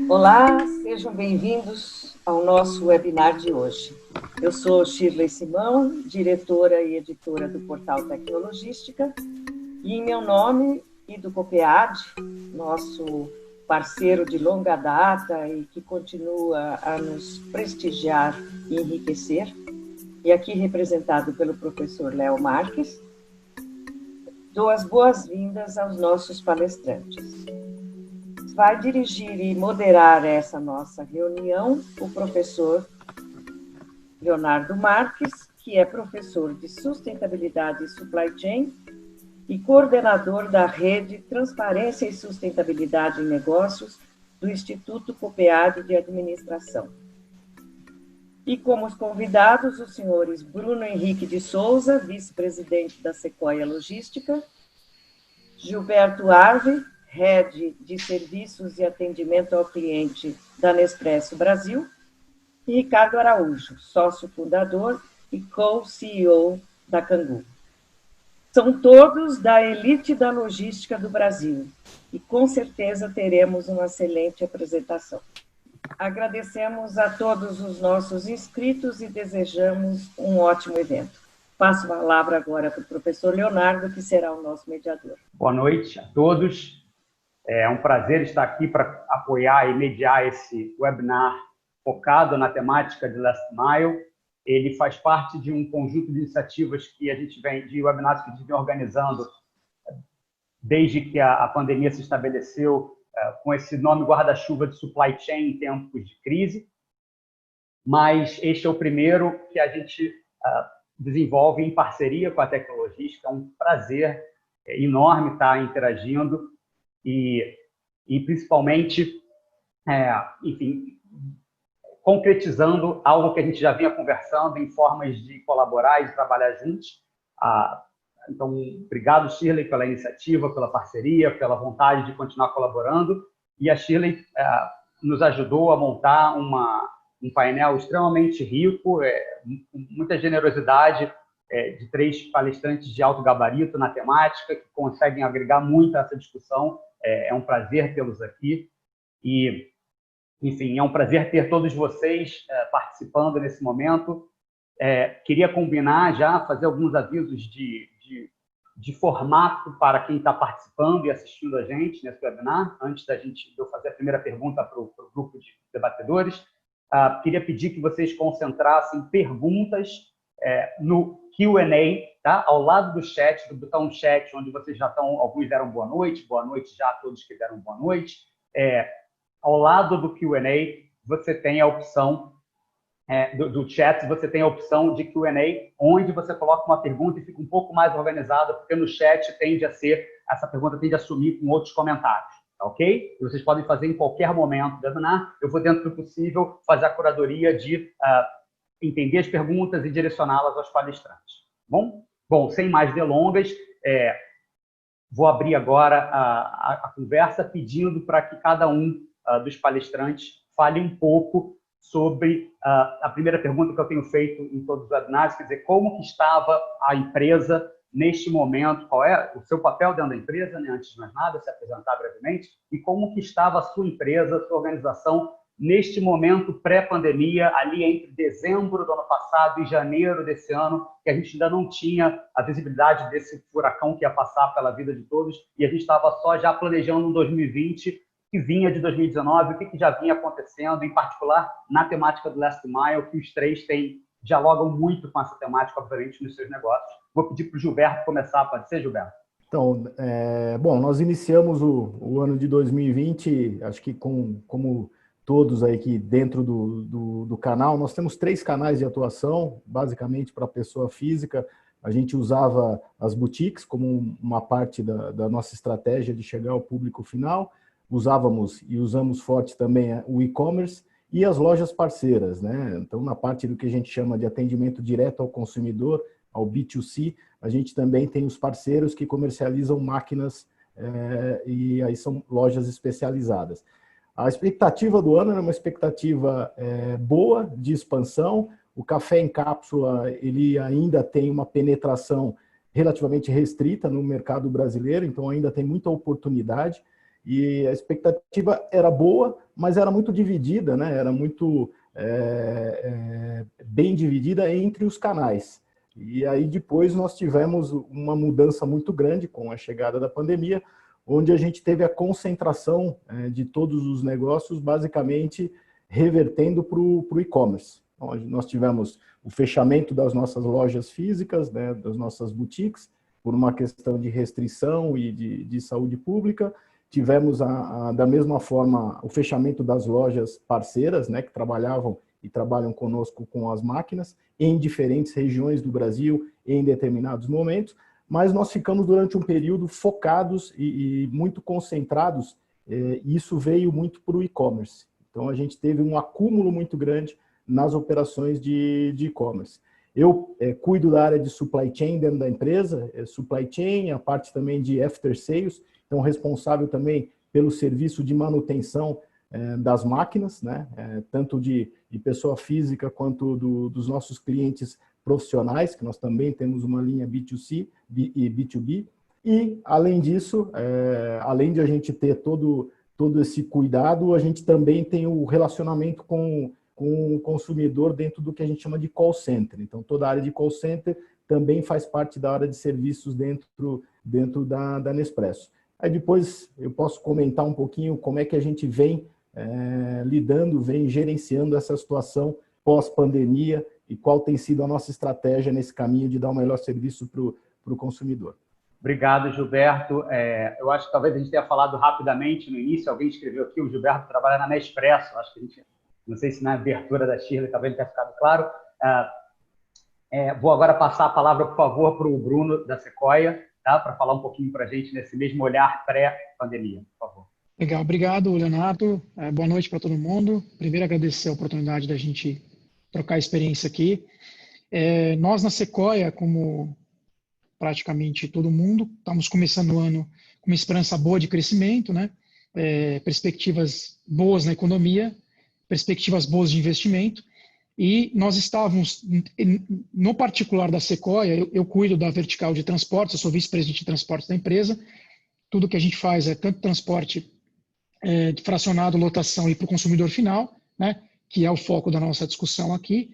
Olá, sejam bem-vindos ao nosso webinar de hoje. Eu sou Shirley Simão, diretora e editora do portal Tecnologística, e em meu nome e do COPEAD, nosso parceiro de longa data e que continua a nos prestigiar e enriquecer, e aqui representado pelo professor Léo Marques, dou as boas-vindas aos nossos palestrantes. Vai dirigir e moderar essa nossa reunião o professor Leonardo Marques, que é professor de Sustentabilidade e Supply Chain e coordenador da Rede Transparência e Sustentabilidade em Negócios do Instituto COPEAD de Administração. E como os convidados, os senhores Bruno Henrique de Souza, vice-presidente da Sequoia Logística, Gilberto Arve, Head de Serviços e Atendimento ao Cliente da Nespresso Brasil, e Ricardo Araújo, sócio fundador e co-CEO da Cangu. São todos da elite da logística do Brasil e com certeza teremos uma excelente apresentação. Agradecemos a todos os nossos inscritos e desejamos um ótimo evento. Passo a palavra agora para o professor Leonardo, que será o nosso mediador. Boa noite a todos. É um prazer estar aqui para apoiar e mediar esse webinar focado na temática de Last Mile. Ele faz parte de um conjunto de iniciativas que a gente vem, de webinars que a gente vem organizando desde que a pandemia se estabeleceu, com esse nome guarda-chuva de Supply Chain em tempos de crise. Mas este é o primeiro que a gente desenvolve em parceria com a Tecnologística. É um prazer enorme estar interagindo e principalmente, enfim, concretizando algo que a gente já vinha conversando em formas de colaborar e de trabalhar juntos. Então, obrigado, Shirley, pela iniciativa, pela parceria, pela vontade de continuar colaborando. E a Shirley nos ajudou a montar um painel extremamente rico, com muita generosidade, de 3 palestrantes de alto gabarito na temática, que conseguem agregar muito a essa discussão. É um prazer tê-los aqui. E, enfim, é um prazer ter todos vocês participando nesse momento. Queria combinar já, fazer alguns avisos de formato para quem está participando e assistindo a gente nesse webinar, antes de eu fazer a primeira pergunta para o grupo de debatedores. Queria pedir que vocês concentrassem perguntas no Q&A, tá? Ao lado do chat, do botão chat, onde vocês já estão, alguns deram boa noite já a todos que deram boa noite. Ao lado do Q&A, você tem a opção do chat, você tem a opção de Q&A, onde você coloca uma pergunta e fica um pouco mais organizada, porque no chat essa pergunta tende a sumir com outros comentários, tá ok? E vocês podem fazer em qualquer momento do webinar. Eu vou, dentro do possível, fazer a curadoria de entender as perguntas e direcioná-las aos palestrantes. Bom, sem mais delongas, vou abrir agora a conversa pedindo para que cada um dos palestrantes fale um pouco sobre a primeira pergunta que eu tenho feito em todos os webinars, quer dizer, como que estava a empresa neste momento, qual é o seu papel dentro da empresa, né, antes de mais nada, se apresentar brevemente, e como que estava a sua empresa, a sua organização, neste momento pré-pandemia, ali entre dezembro do ano passado e janeiro desse ano, que a gente ainda não tinha a visibilidade desse furacão que ia passar pela vida de todos, e a gente estava só já planejando um 2020 que vinha de 2019, o que já vinha acontecendo, em particular na temática do Last Mile, que os 3 dialogam muito com essa temática, obviamente, nos seus negócios. Vou pedir para o Gilberto começar, pode ser, Gilberto? Então, bom, nós iniciamos o ano de 2020, acho que como todos aí que dentro do canal, nós temos 3 canais de atuação, basicamente para a pessoa física. A gente usava as boutiques como uma parte da nossa estratégia de chegar ao público final, usávamos e usamos forte também o e-commerce e as lojas parceiras, né? Então, na parte do que a gente chama de atendimento direto ao consumidor, ao B2C, a gente também tem os parceiros que comercializam máquinas e aí são lojas especializadas. A expectativa do ano era uma expectativa boa de expansão. O café em cápsula ele ainda tem uma penetração relativamente restrita no mercado brasileiro, então ainda tem muita oportunidade. e a expectativa era boa, mas era muito dividida, né? Era muito bem dividida entre os canais. E aí depois nós tivemos uma mudança muito grande com a chegada da pandemia, onde a gente teve a concentração de todos os negócios, basicamente revertendo para o e-commerce. Então, nós tivemos o fechamento das nossas lojas físicas, né, das nossas boutiques, por uma questão de restrição e de saúde pública. Tivemos, da mesma forma, o fechamento das lojas parceiras, né, que trabalhavam e trabalham conosco com as máquinas, em diferentes regiões do Brasil, em determinados momentos, mas nós ficamos durante um período focados e muito concentrados, e isso veio muito para o e-commerce. Então, a gente teve um acúmulo muito grande nas operações de e-commerce. Eu cuido da área de supply chain dentro da empresa, supply chain, a parte também de after sales, então responsável também pelo serviço de manutenção das máquinas, né? Tanto de pessoa física quanto dos nossos clientes profissionais, que nós também temos uma linha B2C e B2B. E, além disso, além de a gente ter todo esse cuidado, a gente também tem o relacionamento com o consumidor dentro do que a gente chama de call center. Então, toda a área de call center também faz parte da área de serviços dentro da Nespresso. Aí depois eu posso comentar um pouquinho como é que a gente vem lidando, vem gerenciando essa situação pós-pandemia e qual tem sido a nossa estratégia nesse caminho de dar o melhor serviço para o consumidor. Obrigado, Gilberto. Eu acho que talvez a gente tenha falado rapidamente no início, alguém escreveu aqui, o Gilberto trabalha na Nespresso, acho que a gente, não sei se na abertura da Shirley talvez tenha ficado claro. Vou agora passar a palavra, por favor, para o Bruno da Sequoia, tá? Para falar um pouquinho para a gente nesse mesmo olhar pré-pandemia, por favor. Legal, obrigado, Leonardo. Boa noite para todo mundo. Primeiro, agradecer a oportunidade da gente trocar experiência aqui. Nós, na Sequoia, como praticamente todo mundo, estamos começando o ano com uma esperança boa de crescimento, né? Perspectivas boas na economia, perspectivas boas de investimento, e nós estávamos, no particular da Sequoia, eu cuido da vertical de transportes, eu sou vice-presidente de transportes da empresa, tudo que a gente faz é tanto transporte fracionado, lotação e para o consumidor final, né, que é o foco da nossa discussão aqui,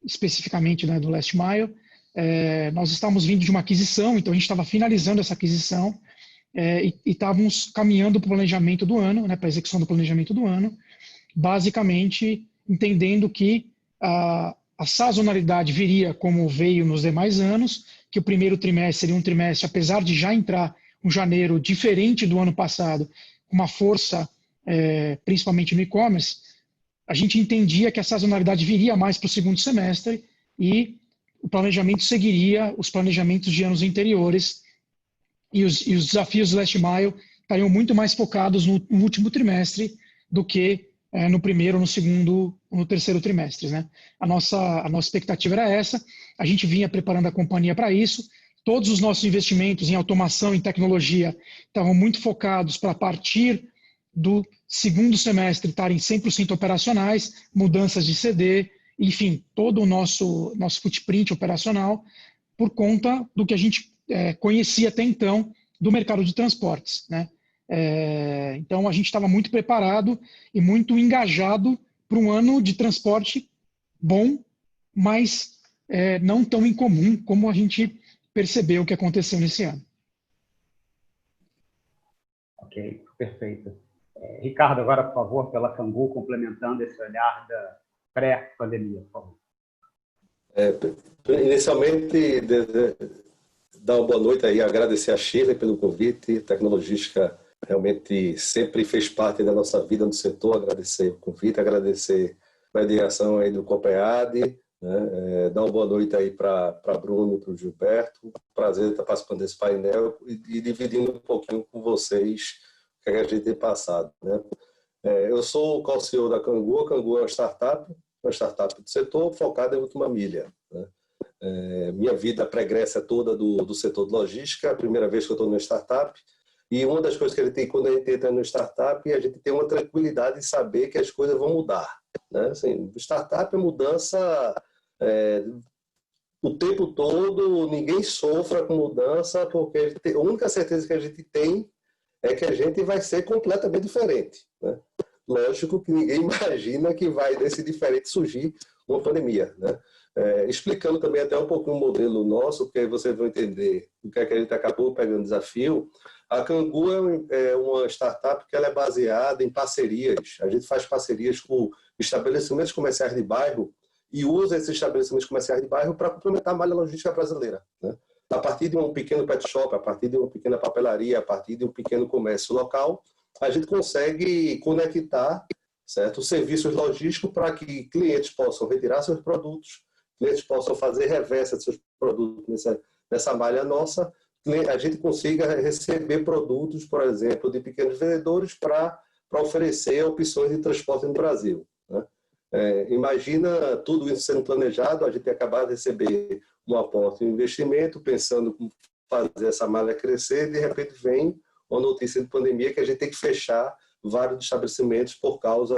especificamente, né, do Last Mile. Nós estávamos vindo de uma aquisição, então a gente estava finalizando essa aquisição e estávamos caminhando para o planejamento do ano, né, para a execução do planejamento do ano, basicamente entendendo que a sazonalidade viria como veio nos demais anos, que o primeiro trimestre seria um trimestre, apesar de já entrar um janeiro diferente do ano passado, uma força, principalmente no e-commerce, a gente entendia que a sazonalidade viria mais para o segundo semestre e o planejamento seguiria os planejamentos de anos anteriores e os desafios do Last Mile estariam muito mais focados no último trimestre do que no primeiro, no segundo, no terceiro trimestre, né? A nossa expectativa era essa, a gente vinha preparando a companhia para isso, todos os nossos investimentos em automação e tecnologia estavam muito focados para, a partir do segundo semestre, estarem 100% operacionais, mudanças de CD, enfim, todo o nosso footprint operacional, por conta do que a gente conhecia até então do mercado de transportes, né? Então, a gente estava muito preparado e muito engajado para um ano de transporte bom, mas não tão incomum como a gente percebeu o que aconteceu nesse ano. Ok, perfeito. Ricardo, agora, por favor, pela Cangu, complementando esse olhar da pré-pandemia, por favor. Inicialmente, dar uma boa noite aí, agradecer a Shirley pelo convite. Tecnologística realmente sempre fez parte da nossa vida no setor. Agradecer o convite, agradecer a mediação aí do Copead, né? Dar uma boa noite aí para Bruno e para o Gilberto. Prazer estar participando desse painel e dividindo um pouquinho com vocês o que a gente tem passado, né? Eu sou o co-CEO da Cangu. A Cangu é uma startup do setor focada em última milha, né? Minha vida pregressa é toda do setor de logística, é a primeira vez que eu estou numa startup, e uma das coisas que ele tem quando a gente entra no startup é a gente ter uma tranquilidade em saber que as coisas vão mudar, né? Assim, startup é mudança o tempo todo, ninguém sofra com mudança, porque a única certeza que a gente tem é que a gente vai ser completamente diferente, né? Lógico que ninguém imagina que vai desse diferente surgir uma pandemia, né? Explicando também até um pouco o modelo nosso, porque aí vocês vão entender o que é que a gente acabou pegando desafio. A Cangu é uma startup que ela é baseada em parcerias. A gente faz parcerias com estabelecimentos comerciais de bairro e usa esses estabelecimentos comerciais de bairro para complementar a malha logística brasileira, né? A partir de um pequeno pet shop, a partir de uma pequena papelaria, a partir de um pequeno comércio local, a gente consegue conectar, certo, serviços logísticos para que clientes possam retirar seus produtos, clientes possam fazer reversa de seus produtos nessa malha nossa, a gente consiga receber produtos, por exemplo, de pequenos vendedores para oferecer opções de transporte no Brasil, né? Imagina tudo isso sendo planejado, a gente acabar de receber um aporte, um investimento, pensando como fazer essa malha crescer, e de repente vem uma notícia de pandemia que a gente tem que fechar vários estabelecimentos por causa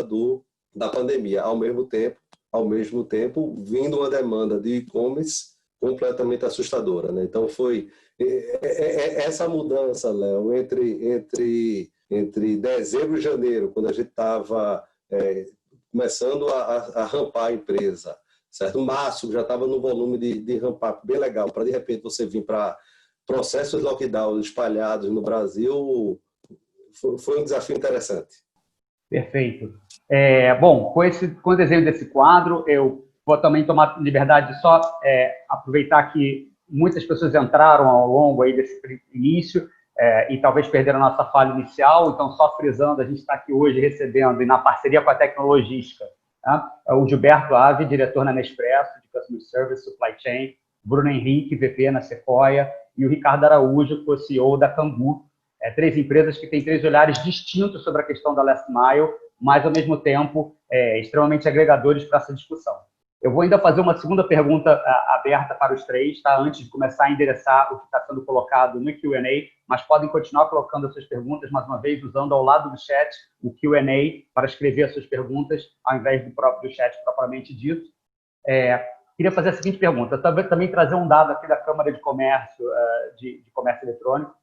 da pandemia. Ao mesmo tempo, vindo uma demanda de e-commerce completamente assustadora, né? Então foi essa mudança, Léo, entre dezembro e janeiro, quando a gente estava começando a rampar a empresa, certo? Março já estava no volume de ramp-up bem legal, para de repente você vir para processos de lockdown espalhados no Brasil, foi um desafio interessante. Perfeito. Bom, com o desenho desse quadro, eu vou também tomar liberdade de só aproveitar que muitas pessoas entraram ao longo aí desse início e talvez perderam a nossa fala inicial, então só frisando, a gente está aqui hoje recebendo, e na parceria com a Tecnologística, tá? O Gilberto Ave, diretor na Nespresso, de Customer Service, Supply Chain, Bruno Henrique, VP na Sequoia, e o Ricardo Araújo, co-CEO da Cangu. 3 empresas que têm 3 olhares distintos sobre a questão da Last Mile, mas, ao mesmo tempo, extremamente agregadores para essa discussão. Eu vou ainda fazer uma segunda pergunta aberta para os 3, tá? Antes de começar a endereçar o que está sendo colocado no Q&A, mas podem continuar colocando as suas perguntas, mais uma vez, usando ao lado do chat o Q&A para escrever as suas perguntas, ao invés do próprio chat propriamente dito. Queria fazer a seguinte pergunta, também trazer um dado aqui da Câmara de Comércio, de Comércio Eletrônico,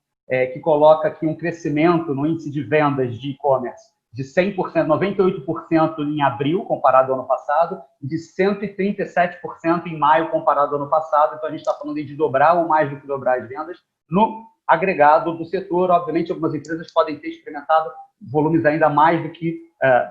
que coloca aqui um crescimento no índice de vendas de e-commerce de 100%, 98% em abril, comparado ao ano passado, e de 137% em maio, comparado ao ano passado. Então, a gente está falando de dobrar ou mais do que dobrar as vendas no agregado do setor. Obviamente, algumas empresas podem ter experimentado volumes ainda mais do que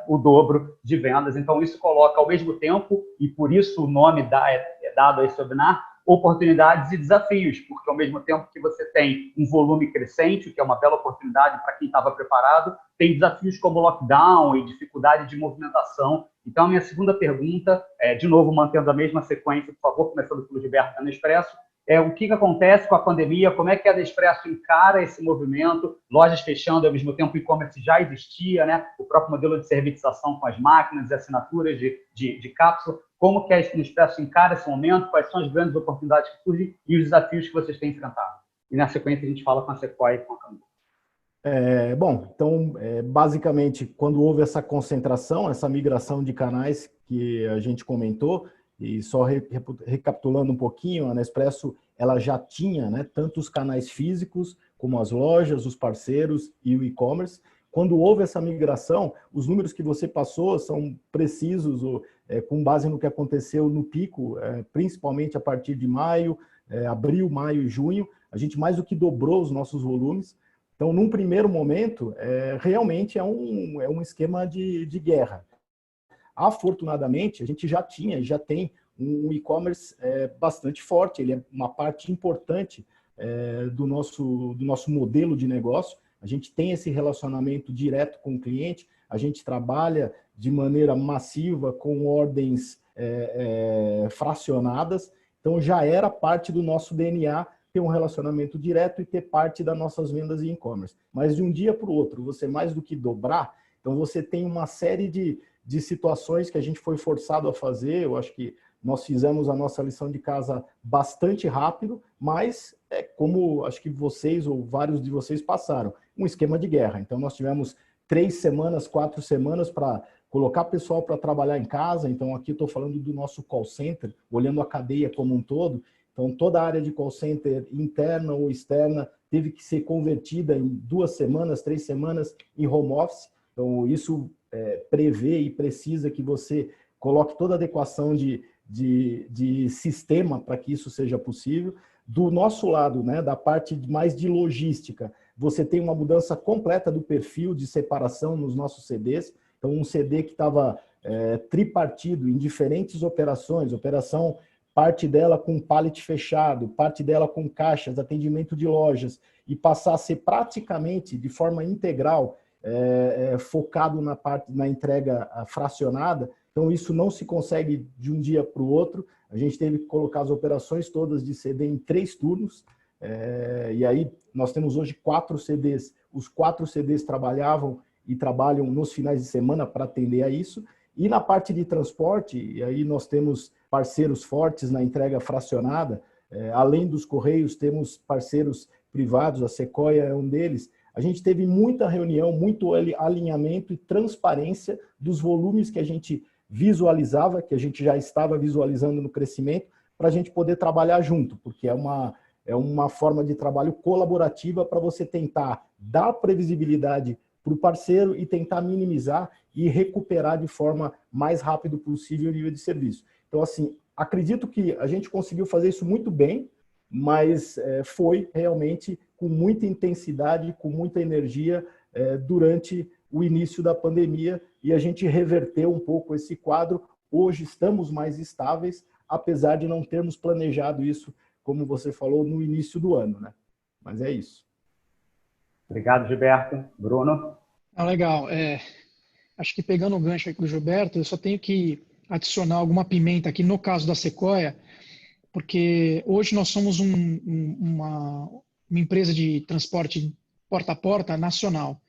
o dobro de vendas. Então, isso coloca, ao mesmo tempo, e por isso o nome é dado a esse webinar, oportunidades e desafios, porque ao mesmo tempo que você tem um volume crescente, que é uma bela oportunidade para quem estava preparado, tem desafios como lockdown e dificuldade de movimentação. Então, a minha segunda pergunta, de novo, mantendo a mesma sequência, por favor, começando pelo Gilberto da Nespresso, o que acontece com a pandemia, como é que a Nespresso encara esse movimento, lojas fechando, ao mesmo tempo o e-commerce já existia, né? O próprio modelo de servitização com as máquinas e assinaturas de cápsula, como que a Nespresso encara esse momento, quais são as grandes oportunidades que surgem e os desafios que vocês têm enfrentado. E na sequência a gente fala com a Sequoia e com a Cangu. Bom, então, basicamente, quando houve essa concentração, essa migração de canais que a gente comentou, e só recapitulando um pouquinho, a Nespresso ela já tinha, né, tanto os canais físicos, como as lojas, os parceiros e o e-commerce. Quando houve essa migração, os números que você passou são precisos, com base no que aconteceu no pico, principalmente a partir de maio, abril, maio e junho, a gente mais do que dobrou os nossos volumes. Então, num primeiro momento, realmente é um esquema de guerra. Afortunadamente, a gente já tem um e-commerce bastante forte, ele é uma parte importante do nosso modelo de negócio. A gente tem esse relacionamento direto com o cliente, a gente trabalha de maneira massiva com ordens fracionadas, então já era parte do nosso DNA ter um relacionamento direto e ter parte das nossas vendas em e-commerce. Mas de um dia para o outro, você mais do que dobrar, então você tem uma série de situações que a gente foi forçado a fazer. Eu acho que nós fizemos a nossa lição de casa bastante rápido, mas como acho que vocês ou vários de vocês passaram, um esquema de guerra. Então nós tivemos 3 semanas, 4 semanas para colocar pessoal para trabalhar em casa. Então aqui estou falando do nosso call center, olhando a cadeia como um todo. Então, toda a área de call center, interna ou externa, teve que ser convertida em 2 semanas, 3 semanas em home office. Então, isso prevê e precisa que você coloque toda a adequação de sistema para que isso seja possível. Do nosso lado, né, da parte mais de logística, você tem uma mudança completa do perfil de separação nos nossos CDs. Então, um CD que estava tripartido em diferentes operações, parte dela com pallet fechado, parte dela com caixas, atendimento de lojas, e passar a ser praticamente de forma integral, focado na entrega fracionada. Então, isso não se consegue de um dia para o outro. A gente teve que colocar as operações todas de CD em 3 turnos, e aí nós temos hoje 4 CDs. Os 4 CDs trabalhavam e trabalham nos finais de semana para atender a isso. E na parte de transporte, e aí nós temos parceiros fortes na entrega fracionada, além dos Correios, temos parceiros privados, a Sequoia é um deles. A gente teve muita reunião, muito alinhamento e transparência dos volumes que a gente visualizava, que a gente já estava visualizando no crescimento, para a gente poder trabalhar junto, porque é uma forma de trabalho colaborativa para você tentar dar previsibilidade para o parceiro e tentar minimizar e recuperar de forma mais rápida possível o nível de serviço. Então, assim, acredito que a gente conseguiu fazer isso muito bem, mas foi realmente com muita intensidade, com muita energia durante o início da pandemia, e a gente reverteu um pouco esse quadro. Hoje estamos mais estáveis, apesar de não termos planejado isso, como você falou, no início do ano, né? Mas é isso. Obrigado, Gilberto. Bruno? Legal. Acho que pegando o gancho aqui do Gilberto, eu só tenho que adicionar alguma pimenta aqui no caso da Sequoia, porque hoje nós somos uma empresa de transporte porta a porta nacional.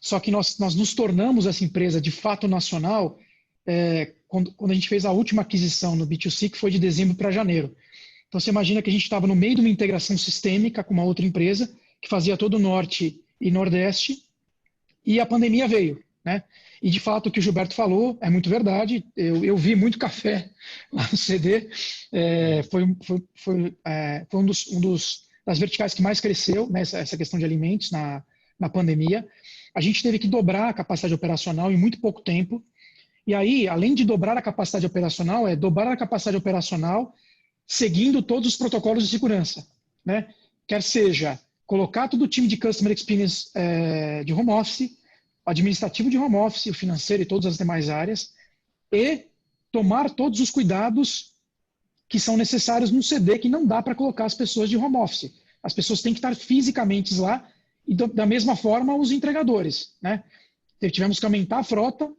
Só que nós nos tornamos essa empresa de fato nacional quando a gente fez a última aquisição no B2C, que foi de dezembro para janeiro. Então você imagina que a gente estava no meio de uma integração sistêmica com uma outra empresa que fazia todo o Norte e Nordeste, e a pandemia veio, né? E de fato o que o Gilberto falou é muito verdade. Eu vi muito café lá no CD. Foi um das verticais que mais cresceu, né, essa questão de alimentos na pandemia. A gente teve que dobrar a capacidade operacional em muito pouco tempo. E aí, além de dobrar a capacidade operacional, dobrar a capacidade operacional seguindo todos os protocolos de segurança, né? Quer seja colocar todo o time de Customer Experience de home office, o administrativo de home office, o financeiro e todas as demais áreas, e tomar todos os cuidados que são necessários num CD que não dá para colocar as pessoas de home office. As pessoas têm que estar fisicamente lá, e da mesma forma os entregadores, né? Tivemos que aumentar a frota,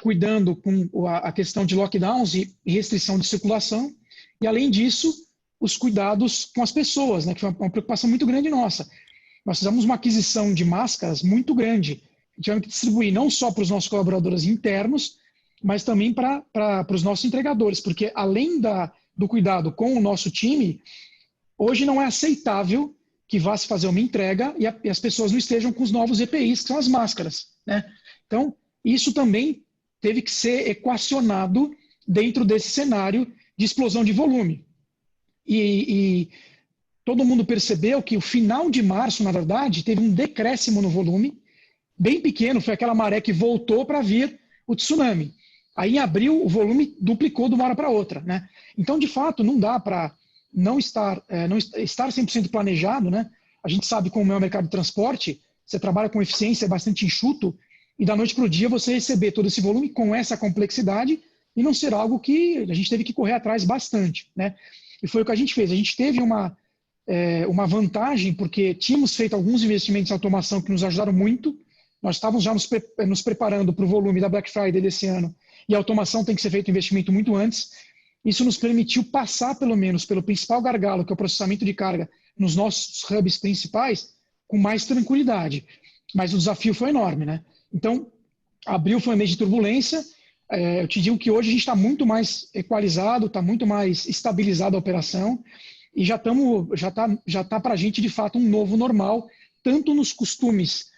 cuidando com a questão de lockdowns e restrição de circulação, e além disso, os cuidados com as pessoas, né? Que foi uma preocupação muito grande nossa. Nós fizemos uma aquisição de máscaras muito grande, tivemos que distribuir não só para os nossos colaboradores internos, mas também para os nossos entregadores, porque além do cuidado com o nosso time, hoje não é aceitável que vá se fazer uma entrega e as pessoas não estejam com os novos EPIs, que são as máscaras, né? Então, isso também teve que ser equacionado dentro desse cenário de explosão de volume. E todo mundo percebeu que o final de março, na verdade, teve um decréscimo no volume, bem pequeno, foi aquela maré que voltou para vir o tsunami. Aí em abril o volume duplicou de uma hora para outra, né? Então, de fato, não dá para não estar 100% planejado, né? A gente sabe como é o mercado de transporte, você trabalha com eficiência bastante enxuto, e da noite para o dia você receber todo esse volume com essa complexidade e não ser algo que a gente teve que correr atrás bastante, né? E foi o que a gente fez. A gente teve uma vantagem porque tínhamos feito alguns investimentos em automação que nos ajudaram muito. Nós estávamos já nos preparando para o volume da Black Friday desse ano, e a automação tem que ser feito investimento muito antes. Isso nos permitiu passar, pelo menos, pelo principal gargalo, que é o processamento de carga nos nossos hubs principais, com mais tranquilidade. Mas o desafio foi enorme, né? Então, abril foi um mês de turbulência. Eu te digo que hoje a gente está muito mais equalizado, está muito mais estabilizada a operação, e já tá para a gente, de fato, um novo normal, tanto nos costumes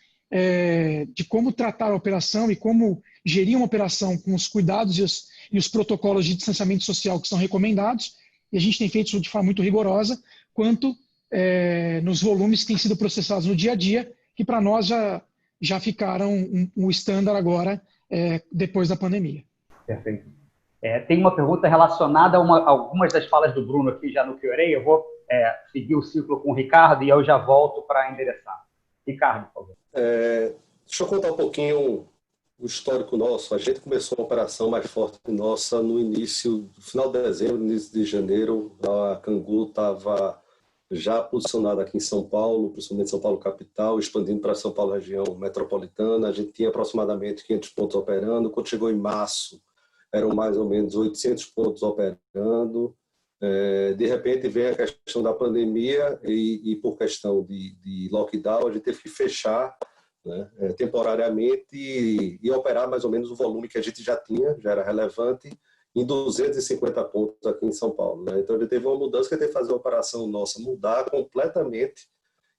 de como tratar a operação e como gerir uma operação com os cuidados e os protocolos de distanciamento social que são recomendados, e a gente tem feito isso de forma muito rigorosa, quanto nos volumes que têm sido processados no dia a dia, que para nós já ficaram um estándar agora, depois da pandemia. Perfeito. Tem uma pergunta relacionada a algumas das falas do Bruno aqui já no Q&A. Eu vou seguir o ciclo com o Ricardo e eu já volto para endereçar. Ricardo, por favor. Deixa eu contar um pouquinho o histórico nosso. A gente começou uma operação mais forte nossa no final de dezembro, início de janeiro. A Cangu estava já posicionada aqui em São Paulo, principalmente São Paulo capital, expandindo para São Paulo região metropolitana. A gente tinha aproximadamente 500 pontos operando. Quando chegou em março, eram mais ou menos 800 pontos operando. De repente vem a questão da pandemia e por questão de lockdown, a gente teve que fechar, né, temporariamente e operar mais ou menos o volume que a gente já tinha, já era relevante, em 250 pontos aqui em São Paulo. Né? Então, a gente teve uma mudança que teve que fazer a operação nossa mudar completamente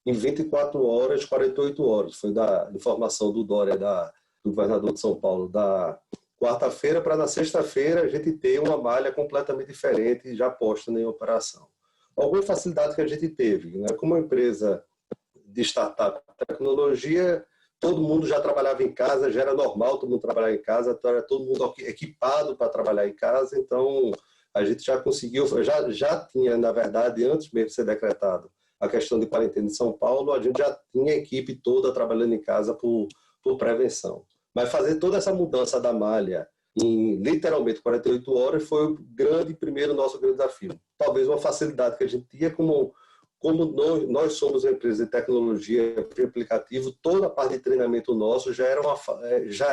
em 24 horas, 48 horas. Foi da informação do Dória, do governador de São Paulo, da quarta-feira para na sexta-feira a gente ter uma malha completamente diferente já posta em operação. Alguma facilidade que a gente teve, né? Como uma empresa de startup de tecnologia, todo mundo já trabalhava em casa, já era normal todo mundo trabalhar em casa, era todo mundo equipado para trabalhar em casa, então a gente já conseguiu, já tinha, na verdade, antes mesmo de ser decretado a questão de quarentena em São Paulo, a gente já tinha a equipe toda trabalhando em casa por prevenção. Mas fazer toda essa mudança da malha em literalmente 48 horas foi o nosso grande desafio. Talvez uma facilidade que a gente tinha, como nós somos uma empresa de tecnologia de aplicativo, toda a parte de treinamento nosso já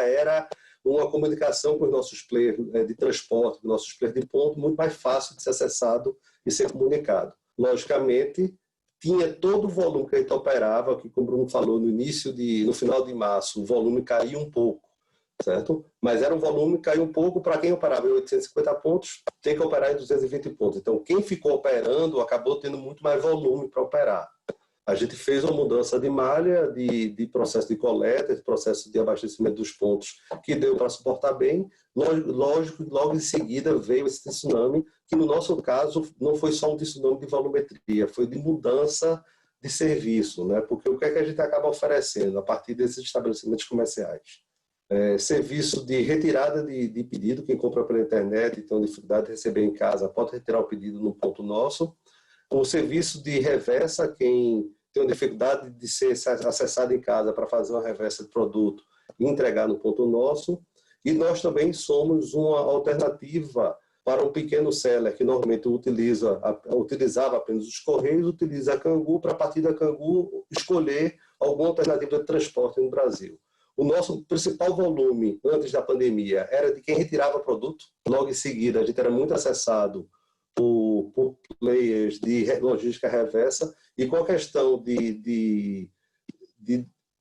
era uma comunicação com os nossos players de transporte, com os nossos players de ponto, muito mais fácil de ser acessado e ser comunicado. Logicamente, tinha todo o volume que a gente operava, que como o Bruno falou, no final de março, o volume caiu um pouco, certo? Mas era um volume que caiu um pouco para quem operava em 850 pontos, tem que operar em 220 pontos. Então, quem ficou operando acabou tendo muito mais volume para operar. A gente fez uma mudança de malha, de processo de coleta, de processo de abastecimento dos pontos, que deu para suportar bem. Lógico, logo em seguida veio esse tsunami, que no nosso caso não foi só um tsunami de volumetria, foi de mudança de serviço, né? Porque o que é que a gente acaba oferecendo a partir desses estabelecimentos comerciais? Serviço de retirada de pedido, quem compra pela internet e tem dificuldade de receber em casa, pode retirar o pedido no ponto nosso. O serviço de reversa, quem tem uma dificuldade de ser acessado em casa para fazer uma reversa de produto e entregar no ponto nosso. E nós também somos uma alternativa para um pequeno seller que normalmente utilizava apenas os correios, utiliza a Cangu para, a partir da Cangu, escolher alguma alternativa de transporte no Brasil. O nosso principal volume, antes da pandemia, era de quem retirava produto. Logo em seguida, a gente era muito acessado por players de logística reversa, e com a questão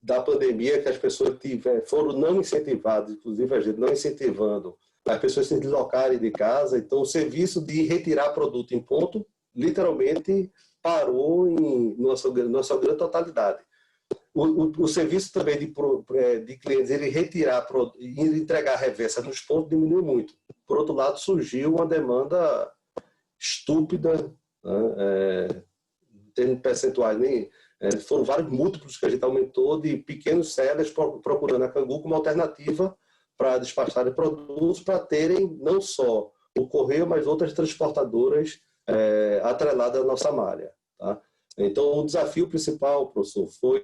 da pandemia, que as pessoas foram não incentivadas, inclusive a gente não incentivando as pessoas se deslocarem de casa, então o serviço de retirar produto em ponto, literalmente, parou na sua grande totalidade. O serviço também de clientes, ele retirar e entregar reversa nos pontos diminuiu muito. Por outro lado, surgiu uma demanda estúpida, né? Em termos percentuais, foram vários múltiplos que a gente aumentou de pequenos sellers procurando a Cangu como alternativa para despacharem produtos, para terem não só o correio, mas outras transportadoras atreladas à nossa malha. Tá? Então, o desafio principal, professor, foi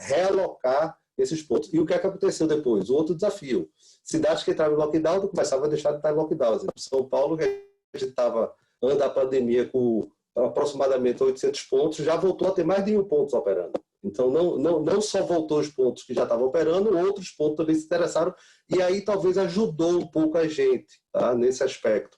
realocar esses pontos. E o que é que aconteceu depois? O outro desafio. Cidades que entravam em lockdown começavam a deixar de estar em lockdown. Por exemplo, São Paulo, que a gente estava antes da pandemia com aproximadamente 800 pontos, já voltou a ter mais de 1.000 pontos operando. Então, não só voltou os pontos que já estavam operando, outros pontos também se interessaram, e aí talvez ajudou um pouco a gente, tá, nesse aspecto.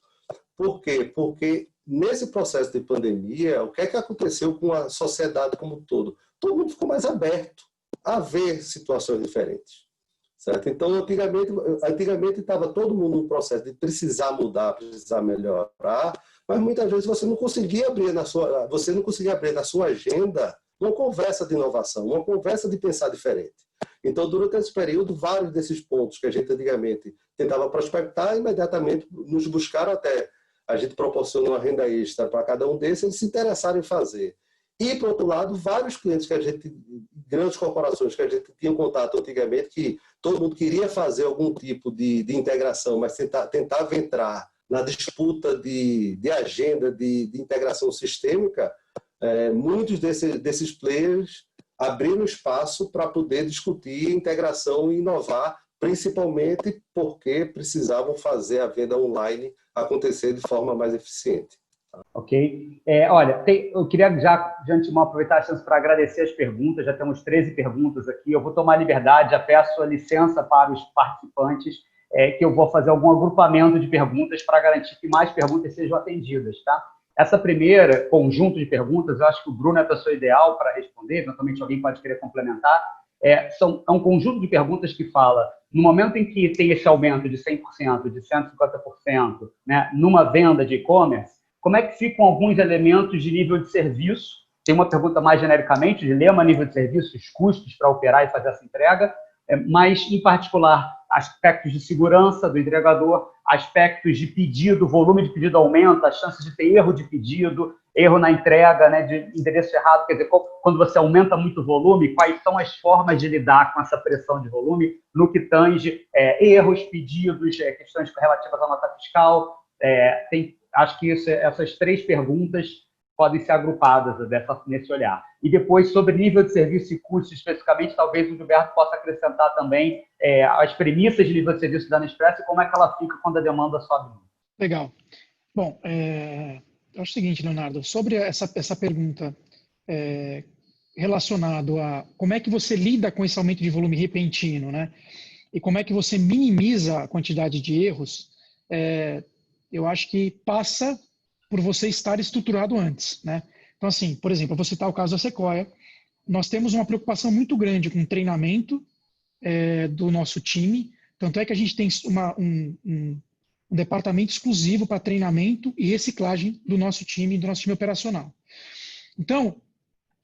Por quê? Porque nesse processo de pandemia, o que é que aconteceu com a sociedade como um todo? Todo mundo ficou mais aberto a ver situações diferentes. Certo? Então, antigamente estava todo mundo no processo de precisar mudar, precisar melhorar, mas muitas vezes você não conseguia abrir na sua agenda uma conversa de inovação, uma conversa de pensar diferente. Então, durante esse período, vários desses pontos que a gente antigamente tentava prospectar, imediatamente nos buscaram até a gente proporciona uma renda extra para cada um desses, eles se interessaram em fazer. E, por outro lado, vários clientes grandes corporações que a gente tinha contato antigamente, que todo mundo queria fazer algum tipo de integração, mas tentava entrar na disputa de agenda de integração sistêmica, muitos desses players abriram espaço para poder discutir integração e inovar, principalmente porque precisavam fazer a venda online acontecer de forma mais eficiente. Ok. Olha, eu queria já de antemão aproveitar a chance para agradecer as perguntas, já temos 13 perguntas aqui, eu vou tomar liberdade, já peço a licença para os participantes, que eu vou fazer algum agrupamento de perguntas para garantir que mais perguntas sejam atendidas, tá? Essa primeira conjunto de perguntas, eu acho que o Bruno é a pessoa ideal para responder, eventualmente alguém pode querer complementar, é um conjunto de perguntas que fala, no momento em que tem esse aumento de 100%, de 150%, né, numa venda de e-commerce, como é que ficam alguns elementos de nível de serviço? Tem uma pergunta mais genericamente, de lema nível de serviço, os custos para operar e fazer essa entrega, mas, em particular, aspectos de segurança do entregador, aspectos de pedido, volume de pedido aumenta, as chances de ter erro de pedido, erro na entrega, né, de endereço errado, quer dizer, quando você aumenta muito o volume, quais são as formas de lidar com essa pressão de volume no que tange erros, pedidos, questões relativas à nota fiscal, acho que essas 3 perguntas podem ser agrupadas nesse olhar. E depois, sobre nível de serviço e custo, especificamente, talvez o Gilberto possa acrescentar também as premissas de nível de serviço da Nespresso e como é que ela fica quando a demanda sobe muito. Legal. Bom, eu acho o seguinte, Leonardo, sobre essa pergunta relacionado a como é que você lida com esse aumento de volume repentino, né? E como é que você minimiza a quantidade de erros, eu acho que passa por você estar estruturado antes, né? Então, assim, por exemplo, eu vou citar o caso da Sequoia. Nós temos uma preocupação muito grande com o treinamento do nosso time, tanto é que a gente tem um departamento exclusivo para treinamento e reciclagem do nosso time operacional. Então,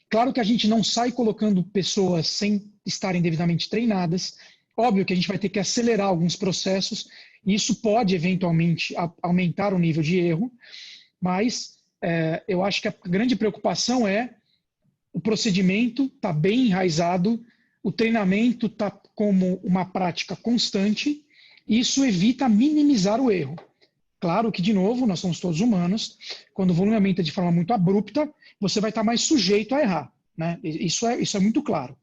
claro que a gente não sai colocando pessoas sem estarem devidamente treinadas. Óbvio que a gente vai ter que acelerar alguns processos, e isso pode, eventualmente, aumentar o nível de erro, mas eu acho que a grande preocupação é o procedimento está bem enraizado, o treinamento está como uma prática constante, e isso evita minimizar o erro. Claro que, de novo, nós somos todos humanos, quando o volume aumenta de forma muito abrupta, você vai estar mais sujeito a errar, né? Isso é muito claro.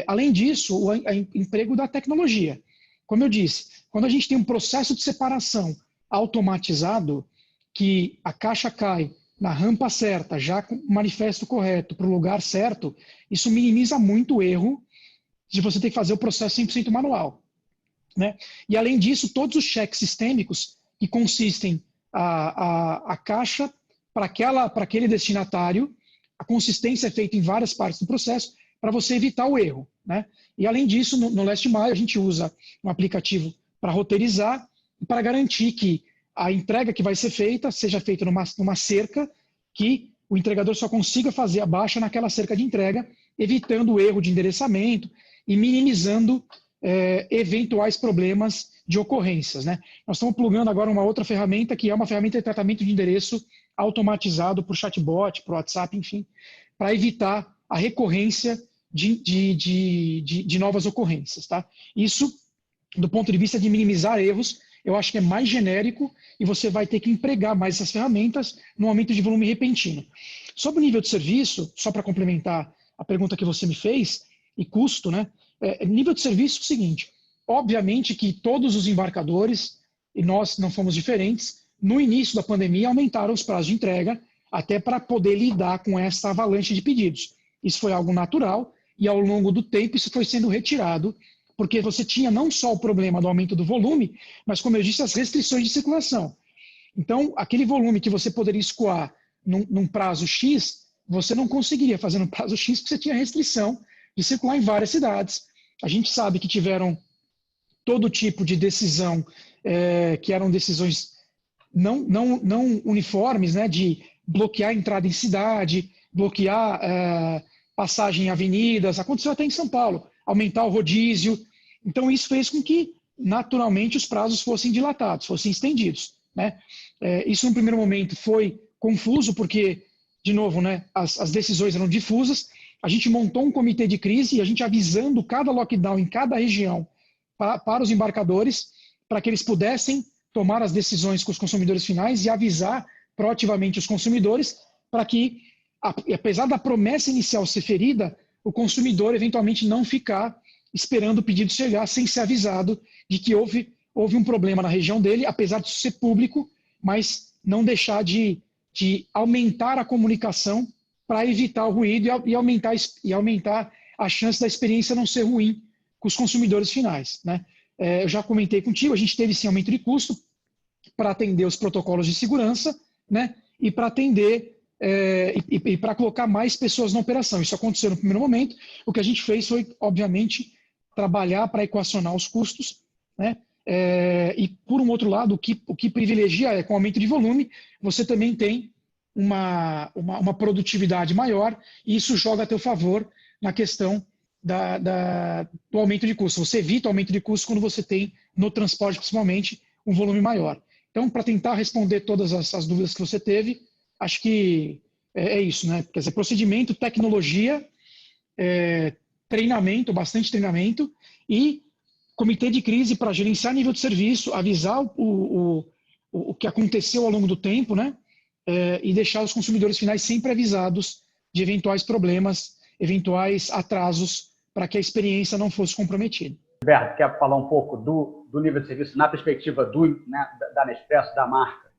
Além disso, o emprego da tecnologia. Como eu disse, quando a gente tem um processo de separação automatizado, que a caixa cai na rampa certa, já com o manifesto correto, para o lugar certo, isso minimiza muito o erro de você ter que fazer o processo 100% manual, né? E, além disso, todos os cheques sistêmicos que consistem a caixa para aquele destinatário, a consistência é feita em várias partes do processo para você evitar o erro, né? E, além disso, no Last Mile, a gente usa um aplicativo para roteirizar e para garantir que a entrega que vai ser feita seja feita numa cerca, que o entregador só consiga fazer a baixa naquela cerca de entrega, evitando o erro de endereçamento e minimizando eventuais problemas de ocorrências, né? Nós estamos plugando agora uma outra ferramenta, que é uma ferramenta de tratamento de endereço automatizado por chatbot, por WhatsApp, enfim, para evitar a recorrência de novas ocorrências, tá? Isso, do ponto de vista de minimizar erros, eu acho que é mais genérico e você vai ter que empregar mais essas ferramentas no aumento de volume repentino. Sobre o nível de serviço, só para complementar a pergunta que você me fez, e custo, né? Nível de serviço é o seguinte, obviamente que todos os embarcadores, e nós não fomos diferentes, no início da pandemia aumentaram os prazos de entrega, até para poder lidar com essa avalanche de pedidos. Isso foi algo natural e, ao longo do tempo, isso foi sendo retirado, porque você tinha não só o problema do aumento do volume, mas, como eu disse, as restrições de circulação. Então, aquele volume que você poderia escoar num prazo X, você não conseguiria fazer no prazo X, porque você tinha restrição de circular em várias cidades. A gente sabe que tiveram todo tipo de decisão, que eram decisões não uniformes, né, de bloquear a entrada em cidade, bloquear passagem em avenidas. Aconteceu até em São Paulo, aumentar o rodízio. Então, isso fez com que, naturalmente, os prazos fossem dilatados, fossem estendidos. né? Isso, no primeiro momento, foi confuso, porque, de novo, né, as decisões eram difusas. A gente montou um comitê de crise e a gente avisando cada lockdown em cada região para os embarcadores, para que eles pudessem tomar as decisões com os consumidores finais e avisar proativamente os consumidores, para que, apesar da promessa inicial ser ferida, o consumidor eventualmente não ficar esperando o pedido chegar sem ser avisado de que houve um problema na região dele, apesar de isso ser público, mas não deixar de aumentar a comunicação para evitar o ruído e aumentar a chance da experiência não ser ruim com os consumidores finais, né? Eu já comentei contigo, a gente teve sim aumento de custo para atender os protocolos de segurança, né? E para atender e para colocar mais pessoas na operação. Isso aconteceu no primeiro momento. O que a gente fez foi, obviamente, trabalhar para equacionar os custos, né? E, por um outro lado, o que privilegia é, com aumento de volume, você também tem uma produtividade maior, e isso joga a teu favor na questão do aumento de custo. Você evita o aumento de custo quando você tem, no transporte principalmente, um volume maior. Então, para tentar responder todas as dúvidas que você teve, acho que é isso, né? Quer dizer, procedimento, tecnologia, treinamento, bastante treinamento, e comitê de crise para gerenciar nível de serviço, avisar o que aconteceu ao longo do tempo, né? E deixar os consumidores finais sempre avisados de eventuais problemas, eventuais atrasos, para que a experiência não fosse comprometida. Roberto, quer falar um pouco do nível de serviço na perspectiva da Nespresso, da marca?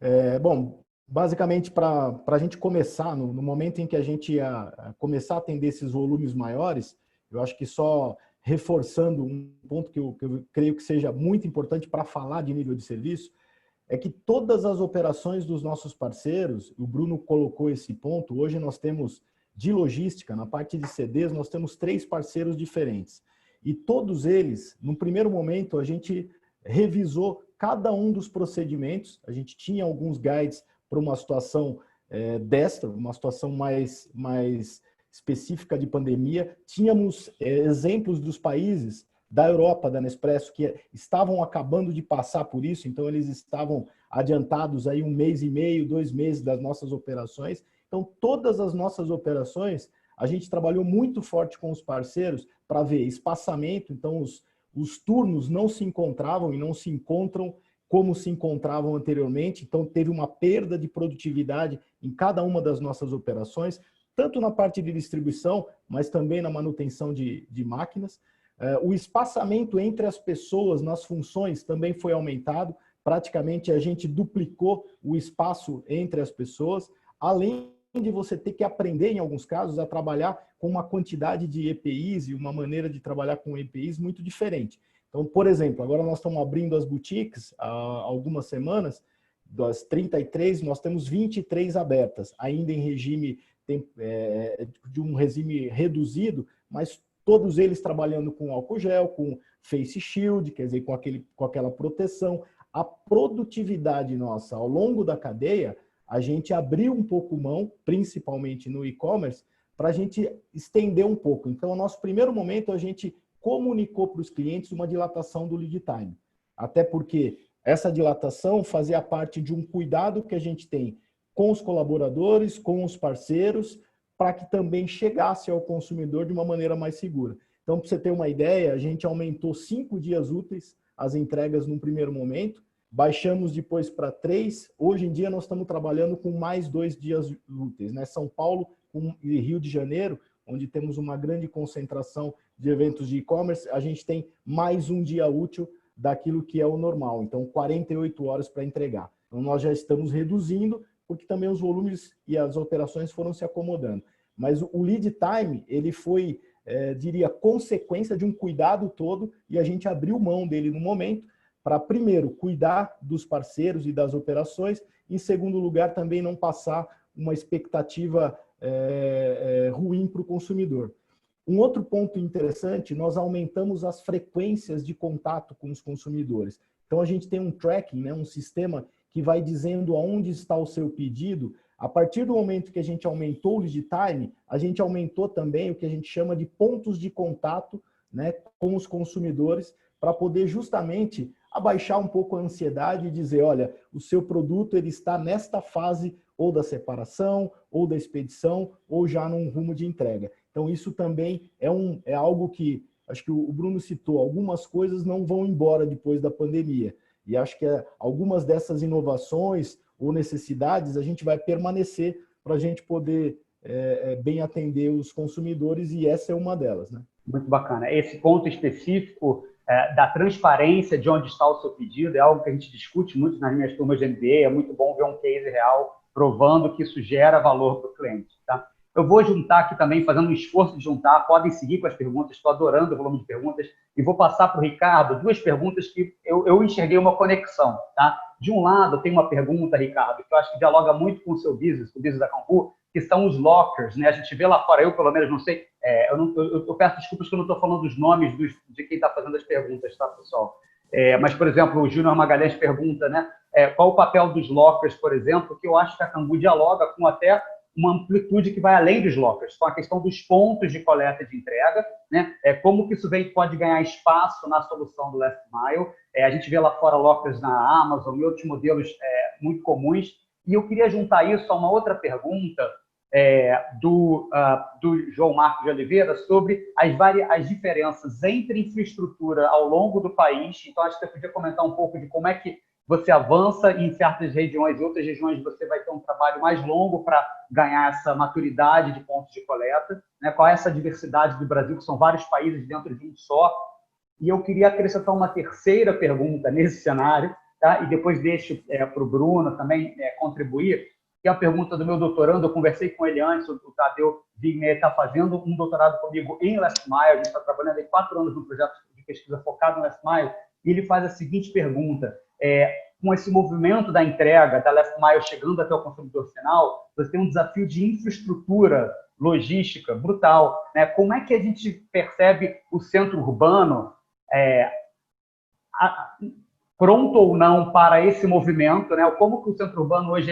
Bom, basicamente, para a gente começar, no momento em que a gente ia começar a atender esses volumes maiores, eu acho que só reforçando um ponto que eu creio que seja muito importante para falar de nível de serviço, é que todas as operações dos nossos parceiros, o Bruno colocou esse ponto, hoje nós temos de logística, na parte de CDs, nós temos 3 parceiros diferentes. E todos eles, no primeiro momento, a gente revisou cada um dos procedimentos, a gente tinha alguns guides para uma situação desta, uma situação mais específica de pandemia. Tínhamos exemplos dos países da Europa, da Nespresso, que estavam acabando de passar por isso, então eles estavam adiantados aí 1 mês e meio, 2 meses das nossas operações. Então, todas as nossas operações, a gente trabalhou muito forte com os parceiros para ver espaçamento, então os turnos não se encontravam e não se encontram como se encontravam anteriormente, então teve uma perda de produtividade em cada uma das nossas operações, tanto na parte de distribuição, mas também na manutenção de máquinas. O espaçamento entre as pessoas nas funções também foi aumentado, praticamente a gente duplicou o espaço entre as pessoas, além de você ter que aprender, em alguns casos, a trabalhar com uma quantidade de EPIs e uma maneira de trabalhar com EPIs muito diferente. Então, por exemplo, agora nós estamos abrindo as boutiques há algumas semanas, das 33, nós temos 23 abertas, ainda em regime de um regime reduzido, mas todos eles trabalhando com álcool gel, com face shield, quer dizer, com aquela proteção. A produtividade nossa ao longo da cadeia, a gente abriu um pouco mão, principalmente no e-commerce, para a gente estender um pouco. Então, no nosso primeiro momento, a gente comunicou para os clientes uma dilatação do lead time. Até porque essa dilatação fazia parte de um cuidado que a gente tem com os colaboradores, com os parceiros, para que também chegasse ao consumidor de uma maneira mais segura. Então, para você ter uma ideia, a gente aumentou 5 dias úteis as entregas num primeiro momento, baixamos depois para 3, hoje em dia nós estamos trabalhando com mais 2 dias úteis, né? São Paulo e Rio de Janeiro, onde temos uma grande concentração de eventos de e-commerce, a gente tem mais 1 dia útil daquilo que é o normal, então 48 horas para entregar. Então nós já estamos reduzindo, porque também os volumes e as operações foram se acomodando. Mas o lead time, ele foi, diria, consequência de um cuidado todo, e a gente abriu mão dele no momento, para, primeiro, cuidar dos parceiros e das operações, em segundo lugar, também não passar uma expectativa ruim para o consumidor. Um outro ponto interessante, nós aumentamos as frequências de contato com os consumidores. Então, a gente tem um tracking, né, um sistema que vai dizendo aonde está o seu pedido. A partir do momento que a gente aumentou o lead time, a gente aumentou também o que a gente chama de pontos de contato, né, com os consumidores, para poder justamente abaixar um pouco a ansiedade e dizer, olha, o seu produto ele está nesta fase ou da separação, ou da expedição, ou já num rumo de entrega. Então, isso também é algo que, acho que o Bruno citou, algumas coisas não vão embora depois da pandemia. E acho que algumas dessas inovações ou necessidades a gente vai permanecer para a gente poder bem atender os consumidores, e essa é uma delas, né? Muito bacana. Esse ponto específico da transparência de onde está o seu pedido é algo que a gente discute muito nas minhas turmas de MBA. É muito bom ver um case real provando que isso gera valor para o cliente. Tá? Eu vou juntar aqui também, fazendo um esforço de juntar, podem seguir com as perguntas, estou adorando o volume de perguntas, e vou passar para o Ricardo duas perguntas que eu enxerguei uma conexão. Tá? De um lado, tem uma pergunta, Ricardo, que eu acho que dialoga muito com o seu business, com o business da Cangu, que são os lockers, né? A gente vê lá fora, eu pelo menos não sei, eu peço desculpas que eu não estou falando dos nomes de quem está fazendo as perguntas, tá, pessoal? Mas, por exemplo, o Júnior Magalhães pergunta, né? Qual o papel dos lockers, por exemplo, que eu acho que a Cangu dialoga com até uma amplitude que vai além dos lockers, com a questão dos pontos de coleta e de entrega, né? Como que isso pode ganhar espaço na solução do Last Mile. A gente vê lá fora lockers na Amazon e outros modelos muito comuns, e eu queria juntar isso a uma outra pergunta do João Marcos de Oliveira sobre as diferenças entre infraestrutura ao longo do país. Então, acho que você podia comentar um pouco de como é que você avança em certas regiões e outras regiões você vai ter um trabalho mais longo para ganhar essa maturidade de pontos de coleta, né? Qual é essa diversidade do Brasil, que são vários países dentro de um só. E eu queria acrescentar uma terceira pergunta nesse cenário, tá? E depois deixo para o Bruno também contribuir, que é a pergunta do meu doutorando. Eu conversei com ele antes, o Tadeu Wigner está fazendo um doutorado comigo em Last Mile. A gente está trabalhando há 4 anos no projeto de pesquisa focado em Last Mile, e ele faz a seguinte pergunta: com esse movimento da entrega, da Last Mile chegando até o consumidor final, você tem um desafio de infraestrutura logística brutal, né? Como é que a gente percebe o centro urbano pronto ou não para esse movimento, né? Como que o centro urbano hoje